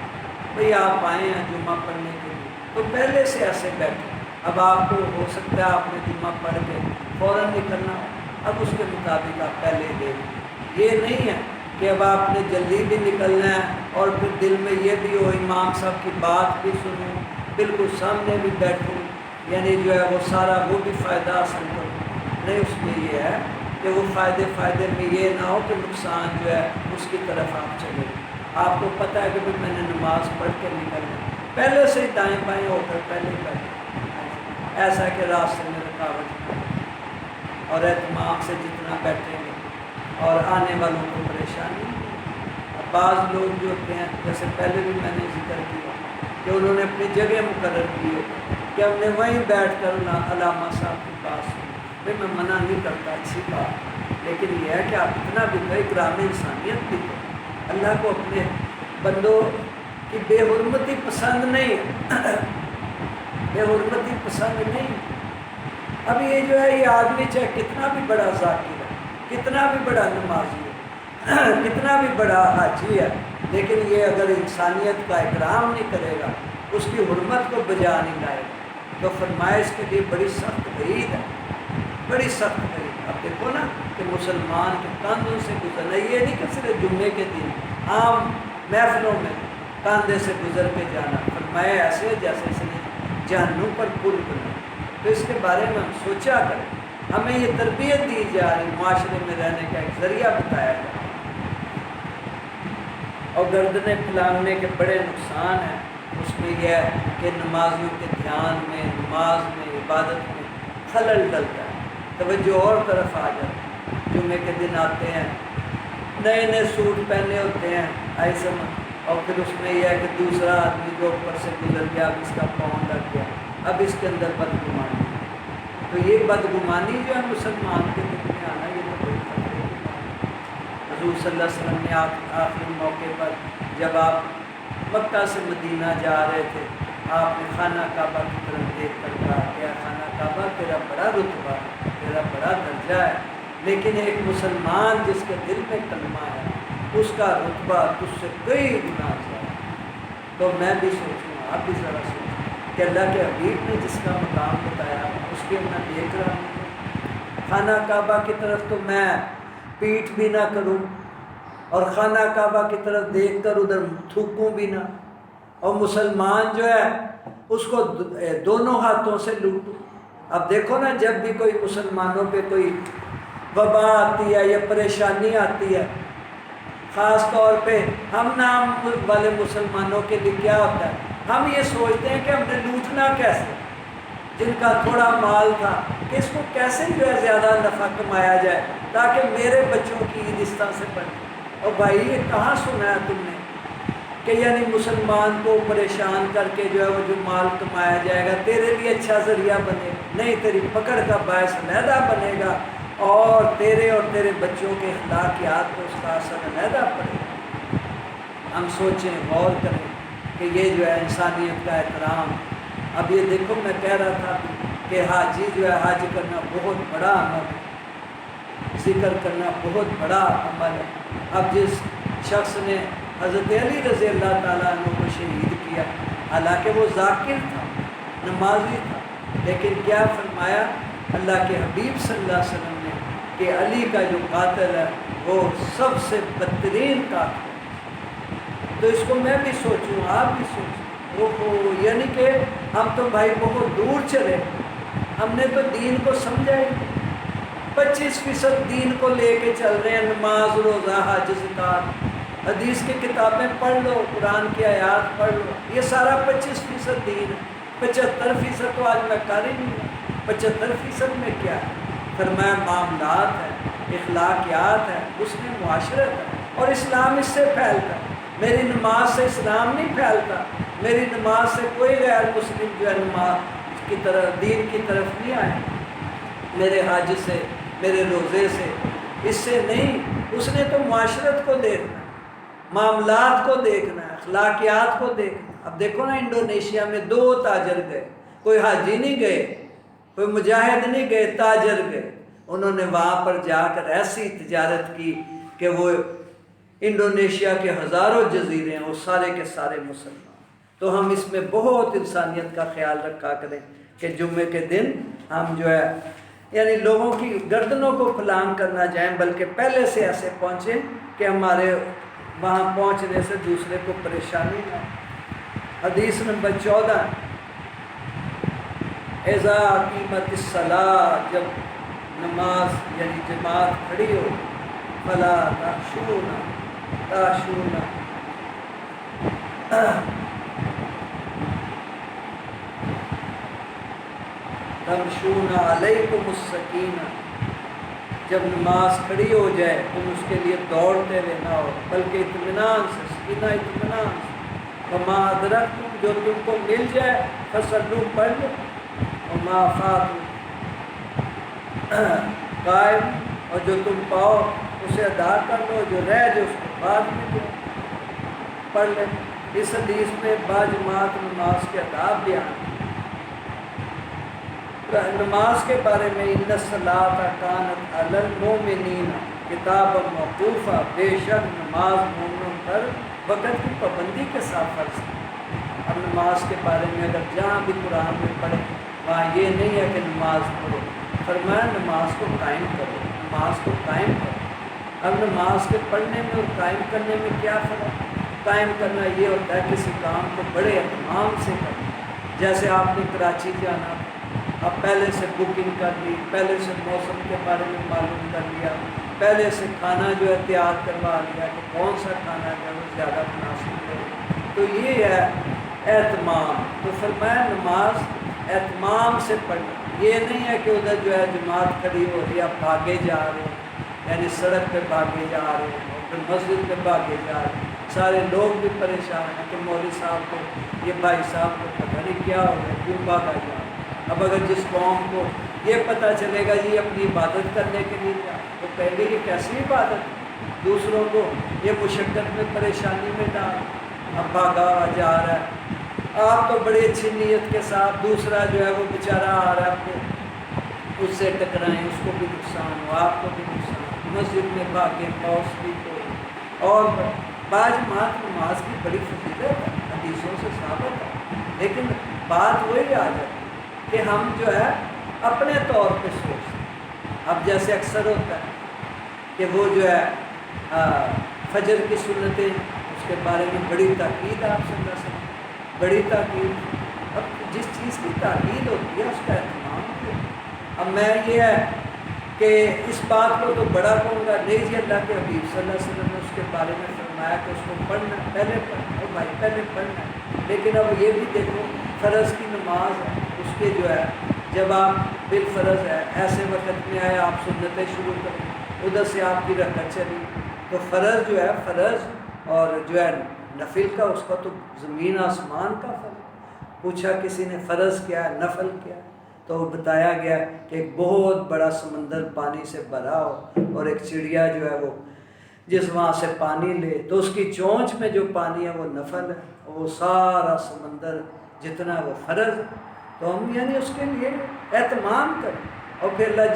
بھئی آپ آئے ہیں جمعہ پڑھنے کے لیے تو پہلے سے ایسے بیٹھے، اب آپ کو ہو سکتا ہے آپ نے جمعہ پڑھ کے فوراً نکلنا ہو، اب اس کے مطابق آپ پہلے دے دیں۔ یہ نہیں ہے کہ اب آپ نے جلدی بھی نکلنا ہے اور پھر دل میں یہ بھی ہو امام صاحب کی بات بھی سنوں، بالکل سامنے بھی بیٹھوں، یعنی جو ہے وہ سارا وہ بھی فائدہ حاصل کروں۔ نہیں، اس میں یہ ہے کہ وہ فائدے میں یہ نہ ہو کہ نقصان جو ہے اس کی طرف آپ چلے۔ آپ کو پتہ ہے کہ میں نے نماز پڑھ کے نکلنا، پہلے سے ہی دائیں بائیں ہو کر پہلے بیٹھے، ایسا کہ راستے میں رکاوٹ نہ، اور اہتمام سے جتنا بیٹھیں گے اور آنے والوں کو پریشانی نہیں۔ اب بعض لوگ جو ہوتے ہیں، جیسے پہلے بھی میں نے ذکر کیا کہ انہوں نے اپنی جگہ مقرر کی ہے کہ ہم نے وہیں بیٹھ کر علامہ صاحب کے پاس، بھائی میں منع نہیں کرتا، اچھی بات، لیکن یہ ہے کہ آپ اتنا بھی تو اکرام انسانیت بھی کریں۔ اللہ کو اپنے بندوں کی بے حرمتی پسند نہیں ہے، بے حرمتی پسند نہیں۔ اب یہ جو ہے یہ آدمی چاہے کتنا بھی بڑا ذاکر ہے، کتنا بھی بڑا نمازی ہے، کتنا بھی بڑا حاجی ہے، لیکن یہ اگر انسانیت کا اکرام نہیں کرے گا، اس کی حرمت کو بجا نہیں لائے گا، تو فرمائش کے لیے بڑی سخت وعید ہے، بڑی سخت وعید۔ اب دیکھو نا کہ مسلمان کے کاندھوں سے گزرنا، یہ نہیں کہ صرف جمعے کے دن عام محفلوں میں کاندھے سے گزر کے جانا، فرمایا ایسے جیسے اس نے جہنم پر پل بنا۔ تو اس کے بارے میں ہم سوچا کریں، ہمیں یہ تربیت دی جا رہی، معاشرے میں رہنے کا ایک ذریعہ بتایا جا رہا ہے۔ اور گردنیں پھیلانے کے بڑے نقصان ہیں، اس میں یہ ہے کہ نمازیوں کے دھیان میں، نماز میں، عبادت میں خلل ڈلتا ہے، توجہ اور طرف آ جاتی ہے۔ جمعے کے دن آتے ہیں، نئے نئے سوٹ پہنے ہوتے ہیں ایسا، اور پھر اس میں یہ ہے کہ دوسرا آدمی جو اوپر سے گزر گیا، اب اس کا پاؤں لگ گیا، اب اس کے اندر بدگمانی۔ تو یہ بدگمانی جو ہے مسلمان کے دل میں آنا، یہ تو بڑی خطرے کی بات ہے۔ حضور صلی اللہ علیہ وسلم نے آخری موقع پر جب آپ مکہ سے مدینہ جا رہے تھے، آپ نے خانہ کعبہ کی طرف دیکھ کر کہا کہ خانہ کعبہ تیرا بڑا رتبہ ہے، تیرا بڑا درجہ ہے، لیکن ایک مسلمان جس کے دل میں کلمہ ہے اس کا رتبہ تجھ سے کئی گنا زیادہ۔ تو میں بھی سوچوں، آپ بھی ذرا سوچیں کہ اللہ کے حبیب نے جس کا مقام بتایا اس کے میں دیکھ رہا ہوں، خانہ کعبہ کی طرف تو میں پیٹھ بھی نہ کروں اور خانہ کعبہ کی طرف دیکھ کر ادھر تھوکوں بھی نہ، اور مسلمان جو ہے اس کو دونوں ہاتھوں سے لوٹوں۔ اب دیکھو نا، جب بھی کوئی مسلمانوں پہ کوئی وبا آتی ہے یا پریشانی آتی ہے، خاص طور پہ ہم نام والے مسلمانوں کے لیے کیا ہوتا ہے، ہم یہ سوچتے ہیں کہ ہم نے لوٹنا کیسے، جن کا تھوڑا مال تھا کہ اس کو کیسے جو ہے زیادہ نفع کمایا جائے تاکہ میرے بچوں کی عید اس طرح سے پڑھے۔ اور بھائی یہ کہاں سنا ہے تم نے کہ یعنی مسلمان کو پریشان کر کے جو ہے وہ جو مال کمایا جائے گا تیرے لیے اچھا ذریعہ بنے گا؟ نہیں، تیری پکڑ کا باعث علیحدہ بنے گا اور تیرے بچوں کے اخلاقیات کو اس کا اثر علیحدہ پڑے گا۔ ہم سوچیں، غور کریں کہ یہ جو ہے انسانیت کا احترام۔ اب یہ دیکھو، میں کہہ رہا تھا کہ حاجی جو ہے حج کرنا بہت بڑا عمل ہے، ذکر کرنا بہت بڑا عمل ہے۔ اب جس شخص نے حضرت علی رضی اللہ تعالیٰ عنہ کو شہید کیا، حالانکہ وہ ذاکر تھا، نمازی تھا، لیکن کیا فرمایا اللہ کے حبیب صلی اللہ علیہ وسلم نے کہ علی کا جو قاتل ہے وہ سب سے بدترین قاتل ہے۔ تو اس کو میں بھی سوچوں، آپ بھی سوچیں، یعنی کہ ہم تو بھائی بہت دور چلے، ہم نے تو دین کو سمجھا ہی نہیں۔ 25% دین کو لے کے چل رہے ہیں، نماز، روزہ، حج، زکات، حدیث کی کتابیں پڑھ لو، قرآن کی آیات پڑھ لو، یہ سارا 25% دین ہے۔ 75% تو آج میں کر ہی نہیں ہوں۔ 75% میں کیا ہے؟ فرمایا معاملات ہے، اخلاقیات ہے، اس میں معاشرت ہے، اور اسلام اس سے پھیلتا ہے۔ میری نماز سے اسلام نہیں پھیلتا، میری نماز سے کوئی غیر مسلم جو ہے نماز کی طرف، دین کی طرف نہیں آئے، میرے حج سے، میرے روزے سے، اس سے نہیں۔ اس نے تو معاشرت کو دیکھنا ہے، معاملات کو دیکھنا ہے، اخلاقیات کو دیکھنا ہے۔ اب دیکھو نا، انڈونیشیا میں 2 تاجر گئے، کوئی حاجی نہیں گئے، کوئی مجاہد نہیں گئے، تاجر گئے۔ انہوں نے وہاں پر جا کر ایسی تجارت کی کہ وہ انڈونیشیا کے ہزاروں جزیرے ہیں، وہ سارے کے سارے مسلمان۔ تو ہم اس میں بہت انسانیت کا خیال رکھا کریں کہ جمعے کے دن ہم جو ہے یعنی لوگوں کی گردنوں کو فلانگ کرنا جائیں، بلکہ پہلے سے ایسے پہنچیں کہ ہمارے وہاں پہنچنے سے دوسرے کو پریشانی نہ ہو۔ حدیث نمبر 14، اذا قیمت الصلاۃ، جب نماز یعنی جماعت کھڑی ہو، فلا تخشون تمشون علیکم السکینہ، جب نماز کھڑی ہو جائے تم اس کے لیے دوڑتے ہوئے نہ ہو، بلکہ اطمینان سے، سکینہ اطمینان سے۔ وما ادرکتم، جو تم کو مل جائے، فصلوا، پڑھ لو، وما فاتکم قائم، اور جو تم پاؤ اسے ادا کر لو، جو رہ جائے اس کو بعد میں جو پڑھ لیں۔ اس حدیث میں باجماعت نماز کے آداب بیان ہیں۔ نماز کے بارے میں ان الصلاۃ کانت علی المؤمنین کتابا موقوفا، بے شک نماز مومنوں پر وقت کی پابندی کے ساتھ فرض ہے۔ اب نماز کے بارے میں اگر جہاں بھی قرآن میں پڑھیں وہاں یہ نہیں ہے کہ نماز پڑھو، فرمایا نماز کو قائم کرو، نماز کو قائم کرو۔ اب نماز کے پڑھنے میں اور قائم کرنے میں کیا فرق؟ قائم کرنا یہ ہوتا ہے کسی کام کو بڑے اہتمام سے کرنا، جیسے آپ نے کراچی جانا، اب پہلے سے بکنگ کر لی، پہلے سے موسم کے بارے میں معلوم کر لیا، پہلے سے کھانا جو ہے تیار کروا لیا کہ کون سا کھانا جو ہے وہ زیادہ مناسب ہے، تو یہ ہے اہتمام۔ تو فرمایا نماز اہتمام سے پڑھنا، یہ نہیں ہے کہ ادھر جو ہے جماعت کھڑی ہو رہی ہے، آپ بھاگے جا رہے ہیں، یعنی سڑک پہ بھاگے جا رہے ہیں اور پھر مسجد پہ بھاگے جا رہے ہیں، سارے لوگ بھی پریشان ہیں کہ مولوی صاحب کو، یہ بھائی صاحب کو پتہ نہیں کیا ہو گیا، کیوں بھاگا جا رہا ہے۔ اب اگر جس قوم کو یہ پتہ چلے گا جی اپنی عبادت کرنے کے لیے جا، تو کہیں گے یہ کیسی عبادت ہے، دوسروں کو یہ مشقت میں، پریشانی میں ڈال۔ اب بھاگا ہوا جا رہا ہے، آپ تو بڑی اچھی نیت کے ساتھ، دوسرا جو ہے وہ بیچارہ آ رہا ہے، آپ کو اس سے ٹکرائیں، اس کو بھی نقصان ہو، آپ کو بھی نقصان ہو، مسجد میں بھاگے، پاؤس بھی تو اور بعض جماعت نماز کی بڑی فضیلت ہے، حدیثوں سے ثابت ہے، لیکن بات وہی آ جاتی کہ ہم جو ہے اپنے طور پہ سوچتے ہیں۔ اب جیسے اکثر ہوتا ہے کہ وہ جو ہے فجر کی سنتیں، اس کے بارے میں بڑی تاکید ہے آپ صلی اللہ علیہ وسلم، بڑی تاکید۔ اب جس چیز کی تاکید ہوتی ہے اس کا اہتمام بھی ہوتا ہے۔ اب میں یہ ہے کہ اس بات کو تو بڑا کہوں گا نہیں جی، اللہ کے حبیب صلی اللہ علیہ وسلم نے اس کے بارے میں فرمایا کہ اس کو پڑھنا پہلے پڑھنا، اور بھائی پہلے پڑھنا ہے، لیکن اب یہ بھی دیکھو فرض کی نماز ہے، اس کے جو ہے جب آپ بالفرض ہے ایسے وقت میں آئے آپ سنتیں شروع کریں، ادھر سے آپ کی رکعت چلی، تو فرض جو ہے فرض اور جو ہے نفل کا اس کا تو زمین آسمان کا فرق۔ پوچھا کسی نے فرض کیا ہے نفل کیا ہے، تو بتایا گیا کہ ایک بہت بڑا سمندر پانی سے بھرا ہو اور ایک چڑیا جو ہے وہ جس وہاں سے پانی لے تو اس کی چونچ میں جو پانی ہے وہ نفل ہے، اور وہ سارا سمندر جتنا ہے وہ فرض ہے۔ تو ہم یعنی اس کے لیے اہتمام کریں، اور پھر اللہ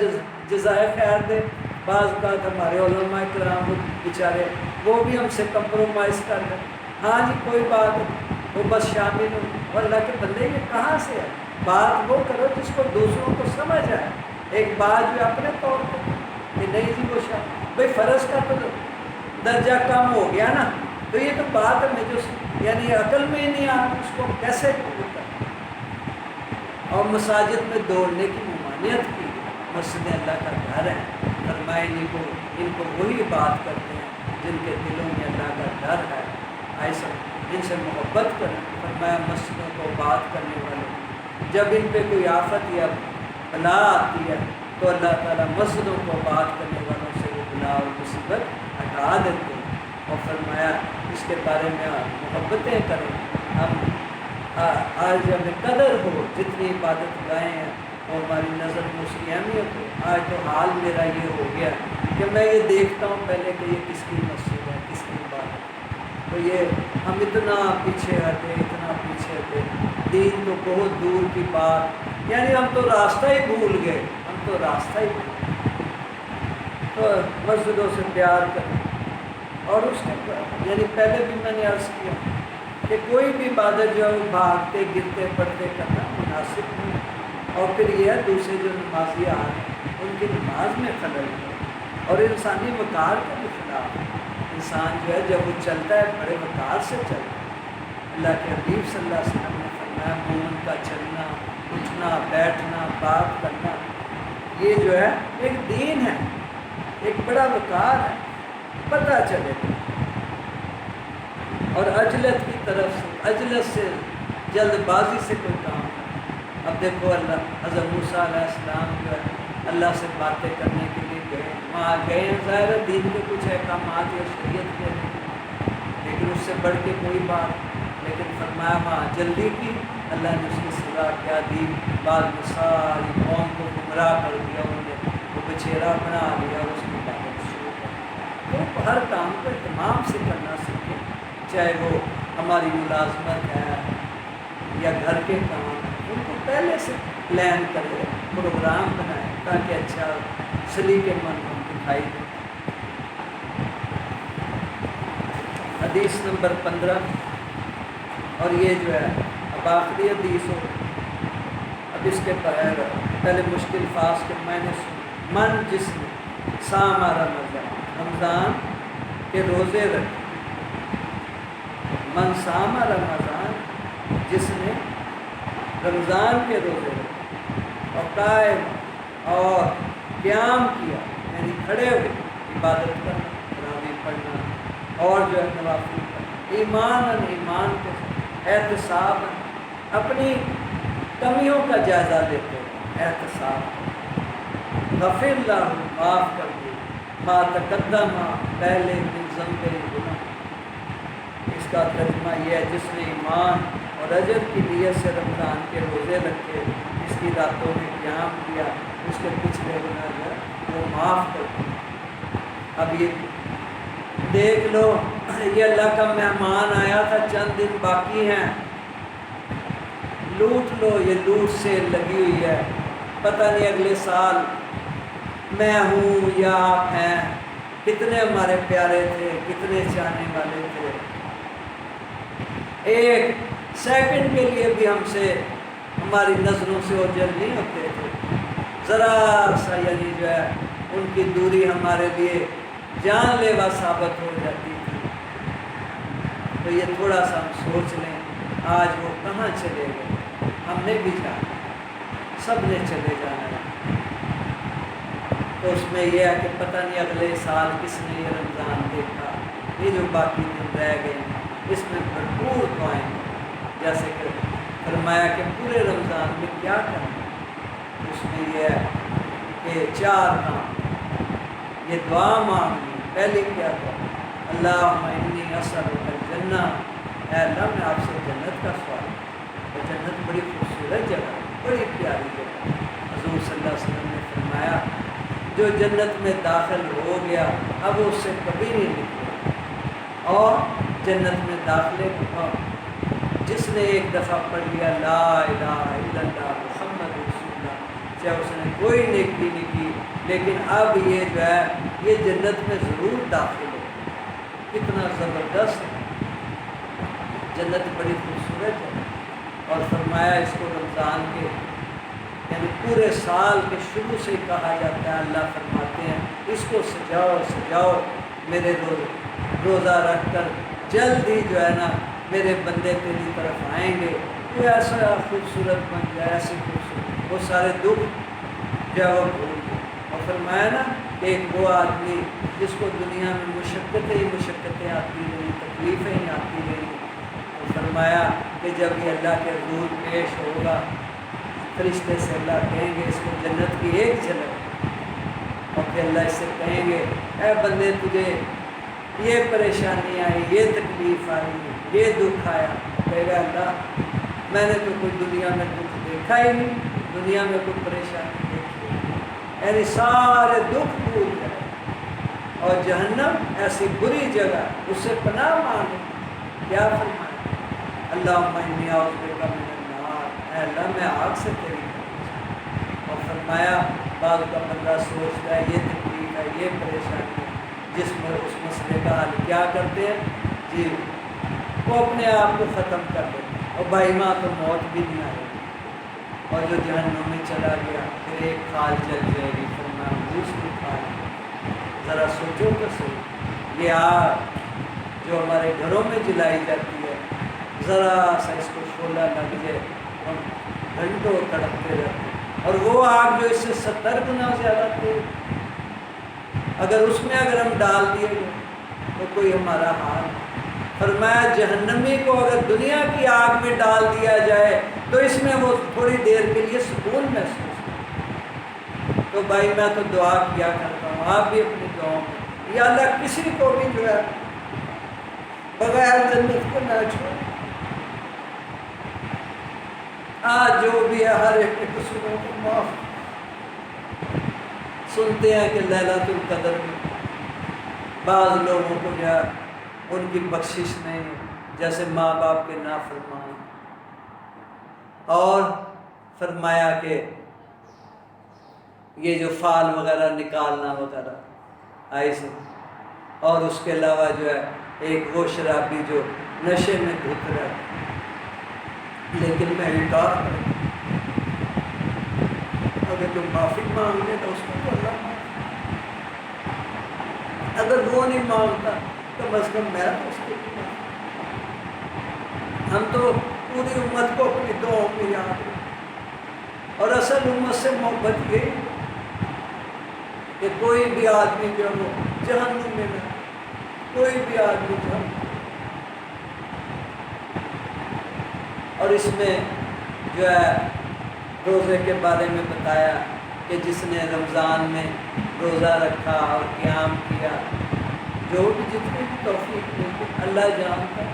جزائے خیر دے۔ بعض اوقات ہمارے علماء کرام بیچارے وہ بھی ہم سے کمپرومائز کر لیں، ہاں جی کوئی بات نہیں، وہ بس شامل ہو، اور اللہ کے بندے یہ کہاں سے ہے؟ بات وہ کرو جس کو دوسروں کو سمجھ آئے۔ ایک بات جو اپنے طور پہ کہ نہیں جی وہ بھائی فرض کا تو درجہ کم ہو گیا نا، تو یہ تو بات ہے جو یعنی عقل میں ہی نہیں آ رہا، اس کو کیسے قبول کرنا۔ اور مساجد میں دوڑنے کی ممانعت کی، مسجد اللہ کا گھر ہے، فرمائے ان کو وہی بات کرتے ہیں جن کے دلوں میں اللہ کا ڈر ہے، ایسا ان سے محبت کریں۔ فرمایا مسجدوں کو بات کرنے والے جب ان پہ کوئی آفت یا بلا آتی ہے تو اللہ تعالیٰ مسجدوں کو بات کرنے والوں سے وہ بلا اور مصیبت ہٹا دیتے ہیں، اور فرمایا اس کے بارے میں محبتیں کریں۔ ہم آج ہمیں قدر ہو جتنی عبادت گاہیں ہیں اور ہماری نظر میں اس کی اہمیت ہو۔ آج تو حال میرا یہ ہو گیا کہ میں یہ دیکھتا ہوں پہلے کہ یہ کس کی مسجد ہے، کس کی عبادت ہے، تو یہ ہم اتنا پیچھے ہٹے، اتنا پیچھے ہٹے، دین تو بہت دور کی بات، یعنی ہم تو راستہ ہی بھول گئے، ہم تو راستہ ہی بھول گئے۔ تو مسجدوں سے پیار کریں، اور اس کے یعنی پہلے بھی میں نے عرض کیا کہ کوئی بھی عبادت جو ہے وہ بھاگتے گرتے پڑھتے کرنا مناسب نہیں، اور پھر یہ ہے دوسرے جو نمازی آ رہے ہیں ان کی نماز میں خلل ہے، اور انسانی وقار کے بھی خلاف ہے۔ انسان جو ہے جب وہ چلتا ہے بڑے وقار سے چلتا ہے۔ اللہ کے حبیب صلی اللہ علیہ وسلم نے فرمایا مومن کا چلنا، اٹھنا، بیٹھنا، بات کرنا، یہ جو ہے ایک دین ہے، ایک بڑا وقار ہے، پتہ چلے گا۔ اور عجلت کی طرف سے، عجلت سے، جلد بازی سے کوئی کام نہیں۔ اب دیکھو اللہ حضرت موسیٰ علیہ السلام جو ہے اللہ سے باتیں کرنے کے لیے گئے، وہاں گئے ہیں ظاہر دین کے کچھ احکامات یا شریعت کے، لیکن اس سے بڑھ کے کوئی بات، لیکن فرمایا وہاں جلدی کی، اللہ نے اس کی سزا کیا دی، بعد میں ساری قوم کو گمراہ کر دیا، انہوں نے وہ بچھیرا بنا لیا اور اس کی عبادت شروع کر دی۔ تو ہر کام کو اہتمام سے کرنا سیکھیں، چاہے وہ ہماری ملازمت ہے یا گھر کے کام ہیں، ان کو پہلے سے پلان کرے، پروگرام بنائے تاکہ اچھا سلیقے مند ہم دکھائی دیں۔ حدیث نمبر 15، اور یہ جو ہے اب آخری حدیث ہو، اب اس کے پہلے مشکل فاس کے میں نے من جس نے سام رمضان کے روزے رکھے، من سام رمضان جس نے رمضان کے روزے رکھے اور قائم اور قیام کیا، یعنی کھڑے ہوئے عبادت کرنا، تراویح پڑھنا اور جو ہے نوافل پڑھنا، ایمان کے ساتھ، احتساب اپنی کمیوں کا جائزہ لیتے ہیں، احتساب غفر اللہ معاف کر دے ما تقدم پہلے من ذنب گناہ۔ اس کا ترجمہ یہ ہے جس نے ایمان اور اجر کی نیت سے رمضان کے روزے رکھے، اس کی راتوں میں قیام کیا، اس کے پچھلے گناہ جو ہے وہ معاف کر دیا۔ اب یہ دیکھ لو یہ اللہ کا مہمان آیا تھا، چند دن باقی ہیں، لوٹ لو، یہ لوٹ سے لگی ہوئی ہے، پتہ نہیں اگلے سال میں ہوں یا آپ ہیں، کتنے ہمارے پیارے تھے، کتنے چاہنے والے تھے، ایک سیکنڈ کے لیے بھی ہم سے ہماری نظروں سے اوجھل نہیں ہوتے تھے، ذرا سا یعنی جو ہے ان کی دوری ہمارے لیے جان لیوا ثابت ہو جاتی تھی۔ تو یہ تھوڑا سا ہم سوچ لیں، آج وہ کہاں چلے گئے، ہم نے بھی جانا، سب نے چلے جانا ہے۔ تو اس میں یہ ہے کہ پتہ نہیں اگلے سال کس نے یہ رمضان دیکھا، یہ جو باقی دن رہ گئے ہیں اس میں بھرپور دعائیں، جیسے کہ فرمایا کہ پورے رمضان میں کیا کرنا، اس میں یہ ہے کہ 4 کام، یہ دعا مانگنی، پہلے کیا دعا، اللہم انی اسألک الجنہ، اے اللہ میں آپ سے جنت کا سوال، اور جنت بڑی خوبصورت جگہ، بڑی پیاری جگہ، حضور صلی اللہ علیہ وسلم نے فرمایا جو جنت میں داخل ہو گیا اب اس سے کبھی نہیں نکلے، اور جنت میں داخلے جس نے ایک دفعہ پڑھ لیا لا الہ الا اللہ محمد رسول اللہ، چاہے اس نے کوئی نیکی نہیں کی، لیکن اب یہ جو ہے یہ جنت میں ضرور داخل ہو، کتنا زبردست ہے، جنت بڑی خوبصورت ہے۔ اور فرمایا اس کو رمضان کے یعنی پورے سال کے شروع سے کہا جاتا ہے، اللہ فرماتے ہیں اس کو سجاؤ سجاؤ میرے روزہ رکھ کر، جلد ہی جو ہے نا میرے بندے تیری طرف آئیں گے، تو ایسا خوبصورت بن جائے، ایسی خوبصورت، وہ سارے دکھ جو ہے وہ بھول گئے۔ اور فرمایا نا کہ ایک وہ آدمی جس کو دنیا میں مشقتیں ہی مشقتیں آتی رہی، تکلیفیں ہی آتی رہی، تو فرمایا کہ جب یہ اللہ کے حضور پیش ہوگا، فرشتے سے اللہ کہیں گے اس کو جنت کی ایک جھلک، اور پھر اللہ اس سے کہیں گے اے بندے تجھے یہ پریشانی آئی، یہ تکلیف آئی، یہ دکھ آیا، کہے گا اللہ میں نے تو کوئی دنیا میں دکھ دیکھا ہی نہیں، دنیا میں کوئی پریشانی دیکھی، یعنی سارے دکھ بھول جائے، اور جہنم ایسی بری جگہ، اس سے پناہ مانگے، کیا فرمایا اللہم انی اعوذ بک من النار، اے اللہ میں آگ سے تیری پناہ، اور فرمایا بعض کا بندہ سوچتا ہے یہ تکلیف ہے، یہ پریشانی ہے، جس میں اس مسئلے کا حل کیا کرتے ہیں جی وہ اپنے آپ کو ختم کر دیتے ہیں، اور بھائی ماں تو موت بھی نہیں آئے گی، اور جو جہنم میں چلا گیا پھر ایک کھال جل جائے گی، فرمایا دوسری کھال، ذرا سوچو تو صحیح، یہ آگ جو ہمارے گھروں میں جلائی جاتی ہے، ذرا سا اس کو شعلہ لگ جائے ہم گھنٹوں تڑپتے رہتے ہیں، اور وہ آگ جو اس سے 70 گنا زیادہ تیز، اگر اس میں اگر ہم ڈال دیے گئے تو کوئی ہمارا حال، فرمایا جہنمی کو اگر دنیا کی آگ میں ڈال دیا جائے تو اس میں وہ تھوڑی دیر کے لیے سکون محسوس کرے، تو بھائی میں تو دعا کیا کرتا ہوں، آپ بھی اپنی دعاؤں میں یا اللہ کسی کو بھی جو ہے بغیر جنت کو نہ چھوڑے، آج جو بھی ہے ہر ایک کے قصوروں کو معاف۔ سنتے ہیں کہ لیلۃ القدر میں بعض لوگوں کو جو ہے ان کی بخشش نہیں، جیسے ماں باپ کے نافرمان، اور فرمایا کہ یہ جو فال وغیرہ نکالنا وغیرہ ایسے، اور اس کے علاوہ جو ہے ایک وہ شرابی جو نشے میں دھت رہا ہے لیکن میں انکار کروں، اگر جو معافی مانگ لے تو اس کو تو اللہ معاف، اگر وہ نہیں مانگتا کم از کم میں تو اس کو بھی معاف۔ ہم تو پوری امت کو اپنی دعاؤں میں یاد رکھیں، اور اصل امت سے محبت یہ کہ کوئی بھی آدمی جو وہ جہنم میں نہ، کوئی بھی آدمی جو، اور اس میں جو ہے روزے کے بارے میں بتایا کہ جس نے رمضان میں روزہ رکھا اور قیام کیا، جو بھی جتنی بھی توفیق ملتی اللہ جانتا ہے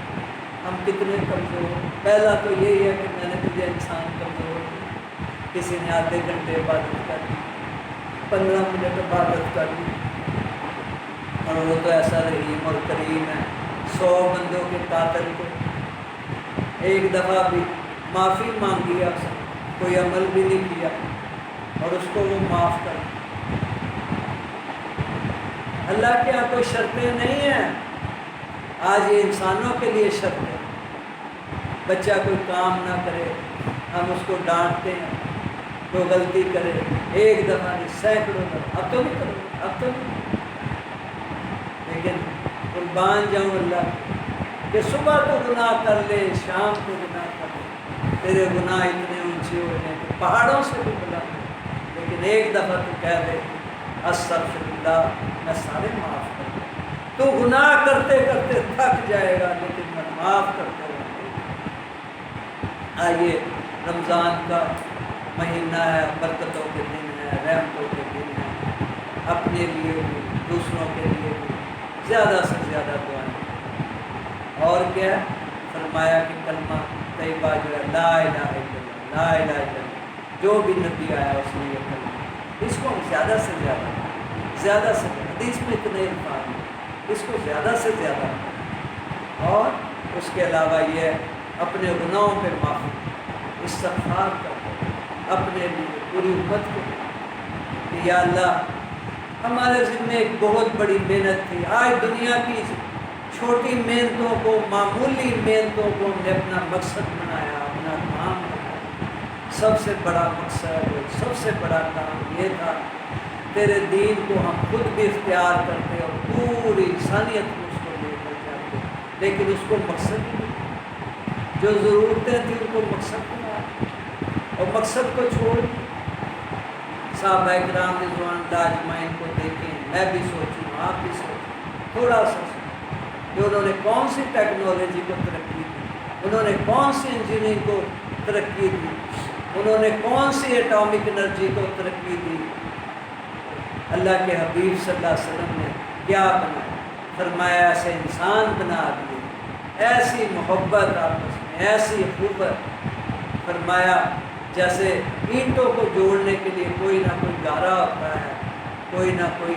ہم کتنے کمزور ہیں۔ پہلا تو یہی ہے کہ میں نے تجھے انسان کمزور کیا، کسی نے آدھے گھنٹے عبادت کر لی، 15 منٹ عبادت کر لی، اور وہ تو ایسا رحیم اور کریم ہے، 100 بندوں کے قاتل کو ایک دفعہ بھی معافی مانگی آپ سے، کوئی عمل بھی نہیں کیا اور اس کو وہ معاف کر۔ اللہ کے یہاں کوئی شرطیں نہیں ہیں۔ آج یہ انسانوں کے لیے شرط ہے، بچہ کوئی کام نہ کرے ہم اس کو ڈانٹتے ہیں، کوئی غلطی کرے ایک دفعہ نہیں، سینکڑوں دفعہ، اب تو نہیں کرو، اب تو نہیں۔ لیکن قربان جاؤں اللہ کہ صبح تو گناہ کر لے، شام کو گناہ کر لے، تیرے گناہ اتنے اونچے ہو جائیں کہ پہاڑوں سے بھی بلا، لیکن ایک دفعہ تو کہہ دے استغفر اللہ، میں سارے معاف کر دوں۔ تو گناہ کرتے کرتے تھک جائے گا لیکن میں معاف کرتا رہوں۔ آئیے رمضان کا مہینہ ہے، برکتوں کے دن ہے، رحمتوں کے دن ہے، اپنے لیے بھی دوسروں کے لیے بھی زیادہ سے زیادہ دعائیں۔ اور کیا ہے؟ فرمایا کہ کلمہ طیبہ جو ہے لا الہ الا اللہ، لا الہ الا اللہ، جو بھی نبی آیا اس نے یہ کلمہ، اس کو ہم زیادہ سے زیادہ حدیث میں اتنے الفاظ ہیں، اس کو زیادہ سے زیادہ، اور اس کے علاوہ یہ اپنے گناہوں پہ معافی، استغفار کرتے اپنے لیے پوری امت کو کہ یا اللہ ہمارے ذمہ ایک بہت بڑی محنت تھی، آج دنیا کی چھوٹی محنتوں کو، معمولی محنتوں کو ہم نے اپنا مقصد بنایا، اپنا کام بنایا۔ سب سے بڑا مقصد، سب سے بڑا کام یہ تھا تیرے دین کو ہم خود بھی اختیار کرتے اور پوری انسانیت کو اس کو لے کر جاتے، لیکن اس کو مقصد ہی نہیں، جو ضرورتیں تھیں ان کو مقصد بنا اور مقصد کو چھوڑ۔ صحابہ کرام رضوان اللہ اجمعین کو دیکھیں، میں بھی سوچوں، آپ بھی سوچیں، تھوڑا سا کہ انہوں نے کون سی ٹیکنالوجی کو ترقی دی، انہوں نے کون سی انجینئرنگ کو ترقی دی، انہوں نے کون سی ایٹامک انرجی کو ترقی دی۔ اللہ کے حبیب صلی اللہ علیہ وسلم نے کیا بنایا؟ فرمایا ایسے انسان بنا دیے، ایسی محبت آپس میں، ایسی اخوت، فرمایا جیسے اینٹوں کو جوڑنے کے لیے کوئی نہ کوئی گارا ہوتا ہے، کوئی نہ کوئی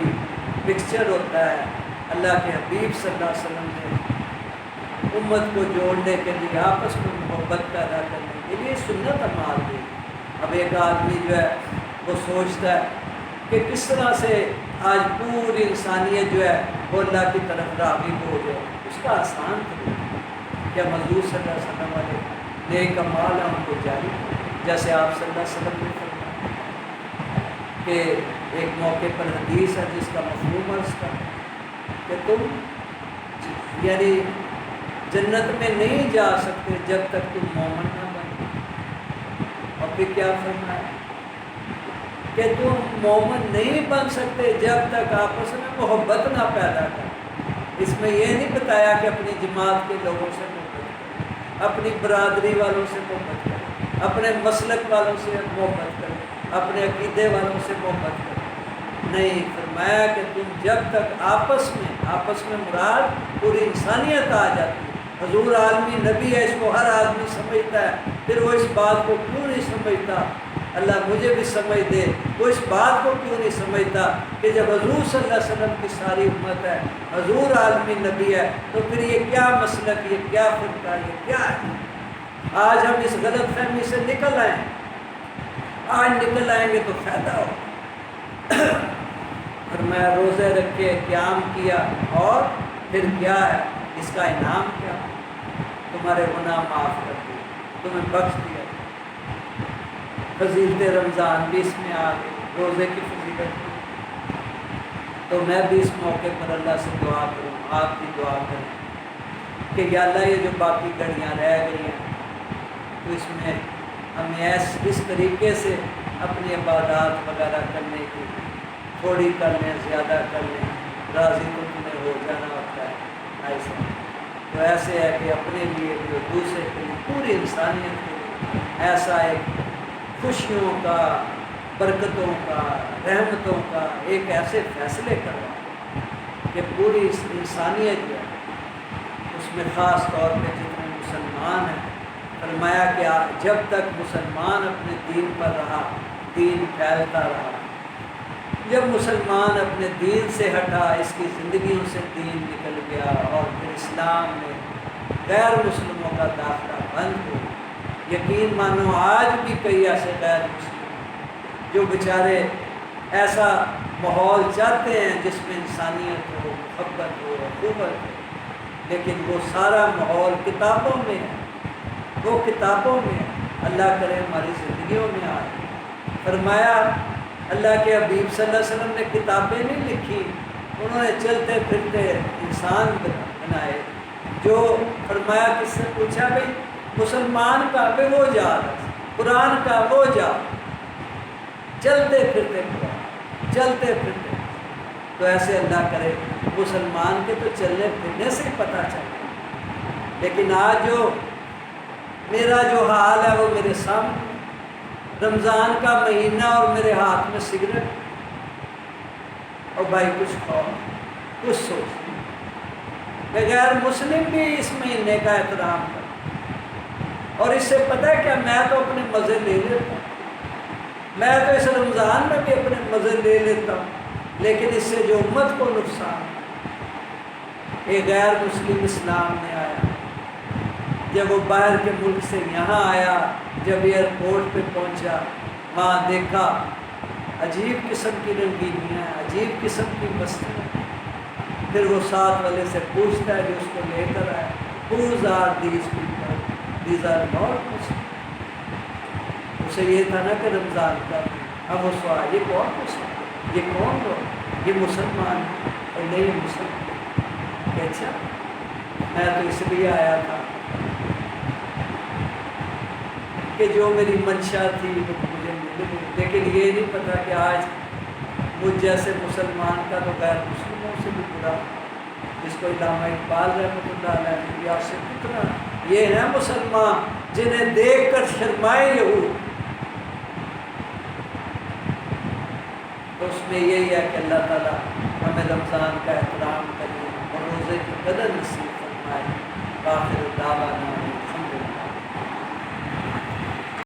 مکسچر ہوتا ہے، اللہ کے حبیب صلی اللہ علیہ وسلم نے امت کو جوڑنے کے لیے، آپس میں محبت پیدا کرنے کے لیے سنت اعمال دی۔ اب ایک آدمی جو ہے وہ سوچتا ہے کہ کس طرح سے آج پوری انسانیت جو ہے وہ اللہ کی طرف راغب ہو جائے، اس کا آسان طریقہ کیا حضور صلی اللہ علیہ وسلم والے نیک اعمال ہیں ان کو جاری، جیسے آپ صلی اللہ علیہ وسلم نے فرمایا کہ ایک موقع پر حدیث ہے جس کا مفہوم ہے اس کا کہ تم یعنی جنت میں نہیں جا سکتے جب تک تم مومن نہ بنو، اور پھر کیا فرمایا کہ تم مومن نہیں بن سکتے جب تک آپس میں محبت نہ پیدا کرو۔ اس میں یہ نہیں بتایا کہ اپنی جماعت کے لوگوں سے محبت کرو، اپنی برادری والوں سے محبت کرو، اپنے مسلک والوں سے محبت کرو، اپنے عقیدے والوں سے محبت کرو، نہیں، فرمایا کہ تم جب تک آپس میں مراد پوری انسانیت آ جاتی ہے۔ حضور عالمی نبی ہے، اس کو ہر آدمی سمجھتا ہے، پھر وہ اس بات کو کیوں نہیں سمجھتا؟ اللہ مجھے بھی سمجھ دے، وہ اس بات کو کیوں نہیں سمجھتا کہ جب حضور صلی اللہ علیہ وسلم کی ساری امت ہے، حضور عالمی نبی ہے، تو پھر یہ کیا مسلک، یہ کیا فرقہ، یہ کیا ہے؟ آج ہم اس غلط فہمی سے نکل آئیں، آج نکل آئیں گے تو فائدہ ہو۔ اور میں روزے رکھے، قیام کیا، اور پھر کیا ہے اس کا انعام کیا؟ تمہارے گناہ معاف کر دیے، تمہیں بخش دیا۔ فضیلت رمضان بھی اس میں آ گئی، روزے کی فضیلت بھی۔ تو میں بھی اس موقع پر اللہ سے دعا کروں، آپ کی دعا کریں کہ یا اللہ یہ جو باقی گھڑیاں رہ گئی ہیں تو اس میں ہمیں اس طریقے سے اپنی عبادات وغیرہ کرنے کی، تھوڑی کر لیں، زیادہ کر لیں، راضی تو تمہیں ہو جانا ہوتا ہے ایسا۔ تو ایسے ہے کہ اپنے لیے بھی اور دوسرے کے لیے، پوری انسانیت کے لیے ایسا ایک خوشیوں کا، برکتوں کا، رحمتوں کا ایک ایسے فیصلے کروا کہ پوری انسانیت جو ہے اس میں خاص طور پہ جتنے مسلمان ہیں، فرمایا کہ جب تک مسلمان اپنے دین پر رہا، دین پھیلتا رہا، جب مسلمان اپنے دین سے ہٹا، اس کی زندگیوں سے دین نکل گیا اور پھر اسلام میں غیر مسلموں کا داخلہ بند ہو، یقین مانو آج بھی کئی ایسے غیر مسلم جو بیچارے ایسا ماحول چاہتے ہیں جس میں انسانیت ہو، محبت ہو، اخوت ہو، لیکن وہ سارا ماحول کتابوں میں ہے، وہ کتابوں میں ہے۔ اللہ کرے ہماری زندگیوں میں آئے۔ فرمایا اللہ کے حبیب صلی اللہ علیہ وسلم نے کتابیں نہیں لکھی، انہوں نے چلتے پھرتے انسان بنائے۔ جو فرمایا کس سے پوچھا بھائی مسلمان کا بھی وہ جات، قرآن کا وہ جات، چلتے پھرتے قرآن، چلتے پھرتے۔ تو ایسے اللہ کرے مسلمان کے تو چلنے پھرنے سے ہی پتہ چلتا، لیکن آج جو میرا جو حال ہے وہ میرے سامنے، رمضان کا مہینہ اور میرے ہاتھ میں سگریٹ، اور بھائی کچھ کھاؤ، کچھ سوچ، بغیر مسلم بھی اس مہینے کا احترام کر، اور اس سے پتہ ہے کہ میں تو اپنے مزے لے لیتا ہوں، میں تو اس رمضان میں بھی اپنے مزے لے لیتا ہوں، لیکن اس سے جو امت کو نقصان، ایک غیر مسلم اسلام میں آیا، جب وہ باہر کے ملک سے یہاں آیا، جب ایئرپورٹ پہ پہنچا، وہاں دیکھا عجیب قسم کی رنگینیاں، عجیب قسم کی بستیاں، پھر وہ ساتھ والے سے پوچھتا ہے جو اس کو لے کر آیا، Whose are these people? These are not Muslims۔ اسے یہ تھا نا کہ رمضان کا، اب وہ سوال یہ کون مسلم، یہ کون لوگ، یہ مسلمان ہیں اور نہیں مسلمان، کہ اچھا میں تو اس لیے آیا تھا کہ جو میری منشا تھی وہ مجھے مل گئی، لیکن یہ نہیں پتا کہ آج مجھ جیسے مسلمان کا تو غیر مسلموں سے بھی برا، جس کو علامہ اقبال رحمۃ اللہ علیہ نے کیا سے کتنا، یہ ہیں مسلمان جنہیں دیکھ کر شرمائے یہود۔ تو اس میں یہی ہے کہ اللہ تعالیٰ ہمیں رمضان کا احترام کرے اور روزے کی قدر نصیب فرمائے۔ آخر دعوانا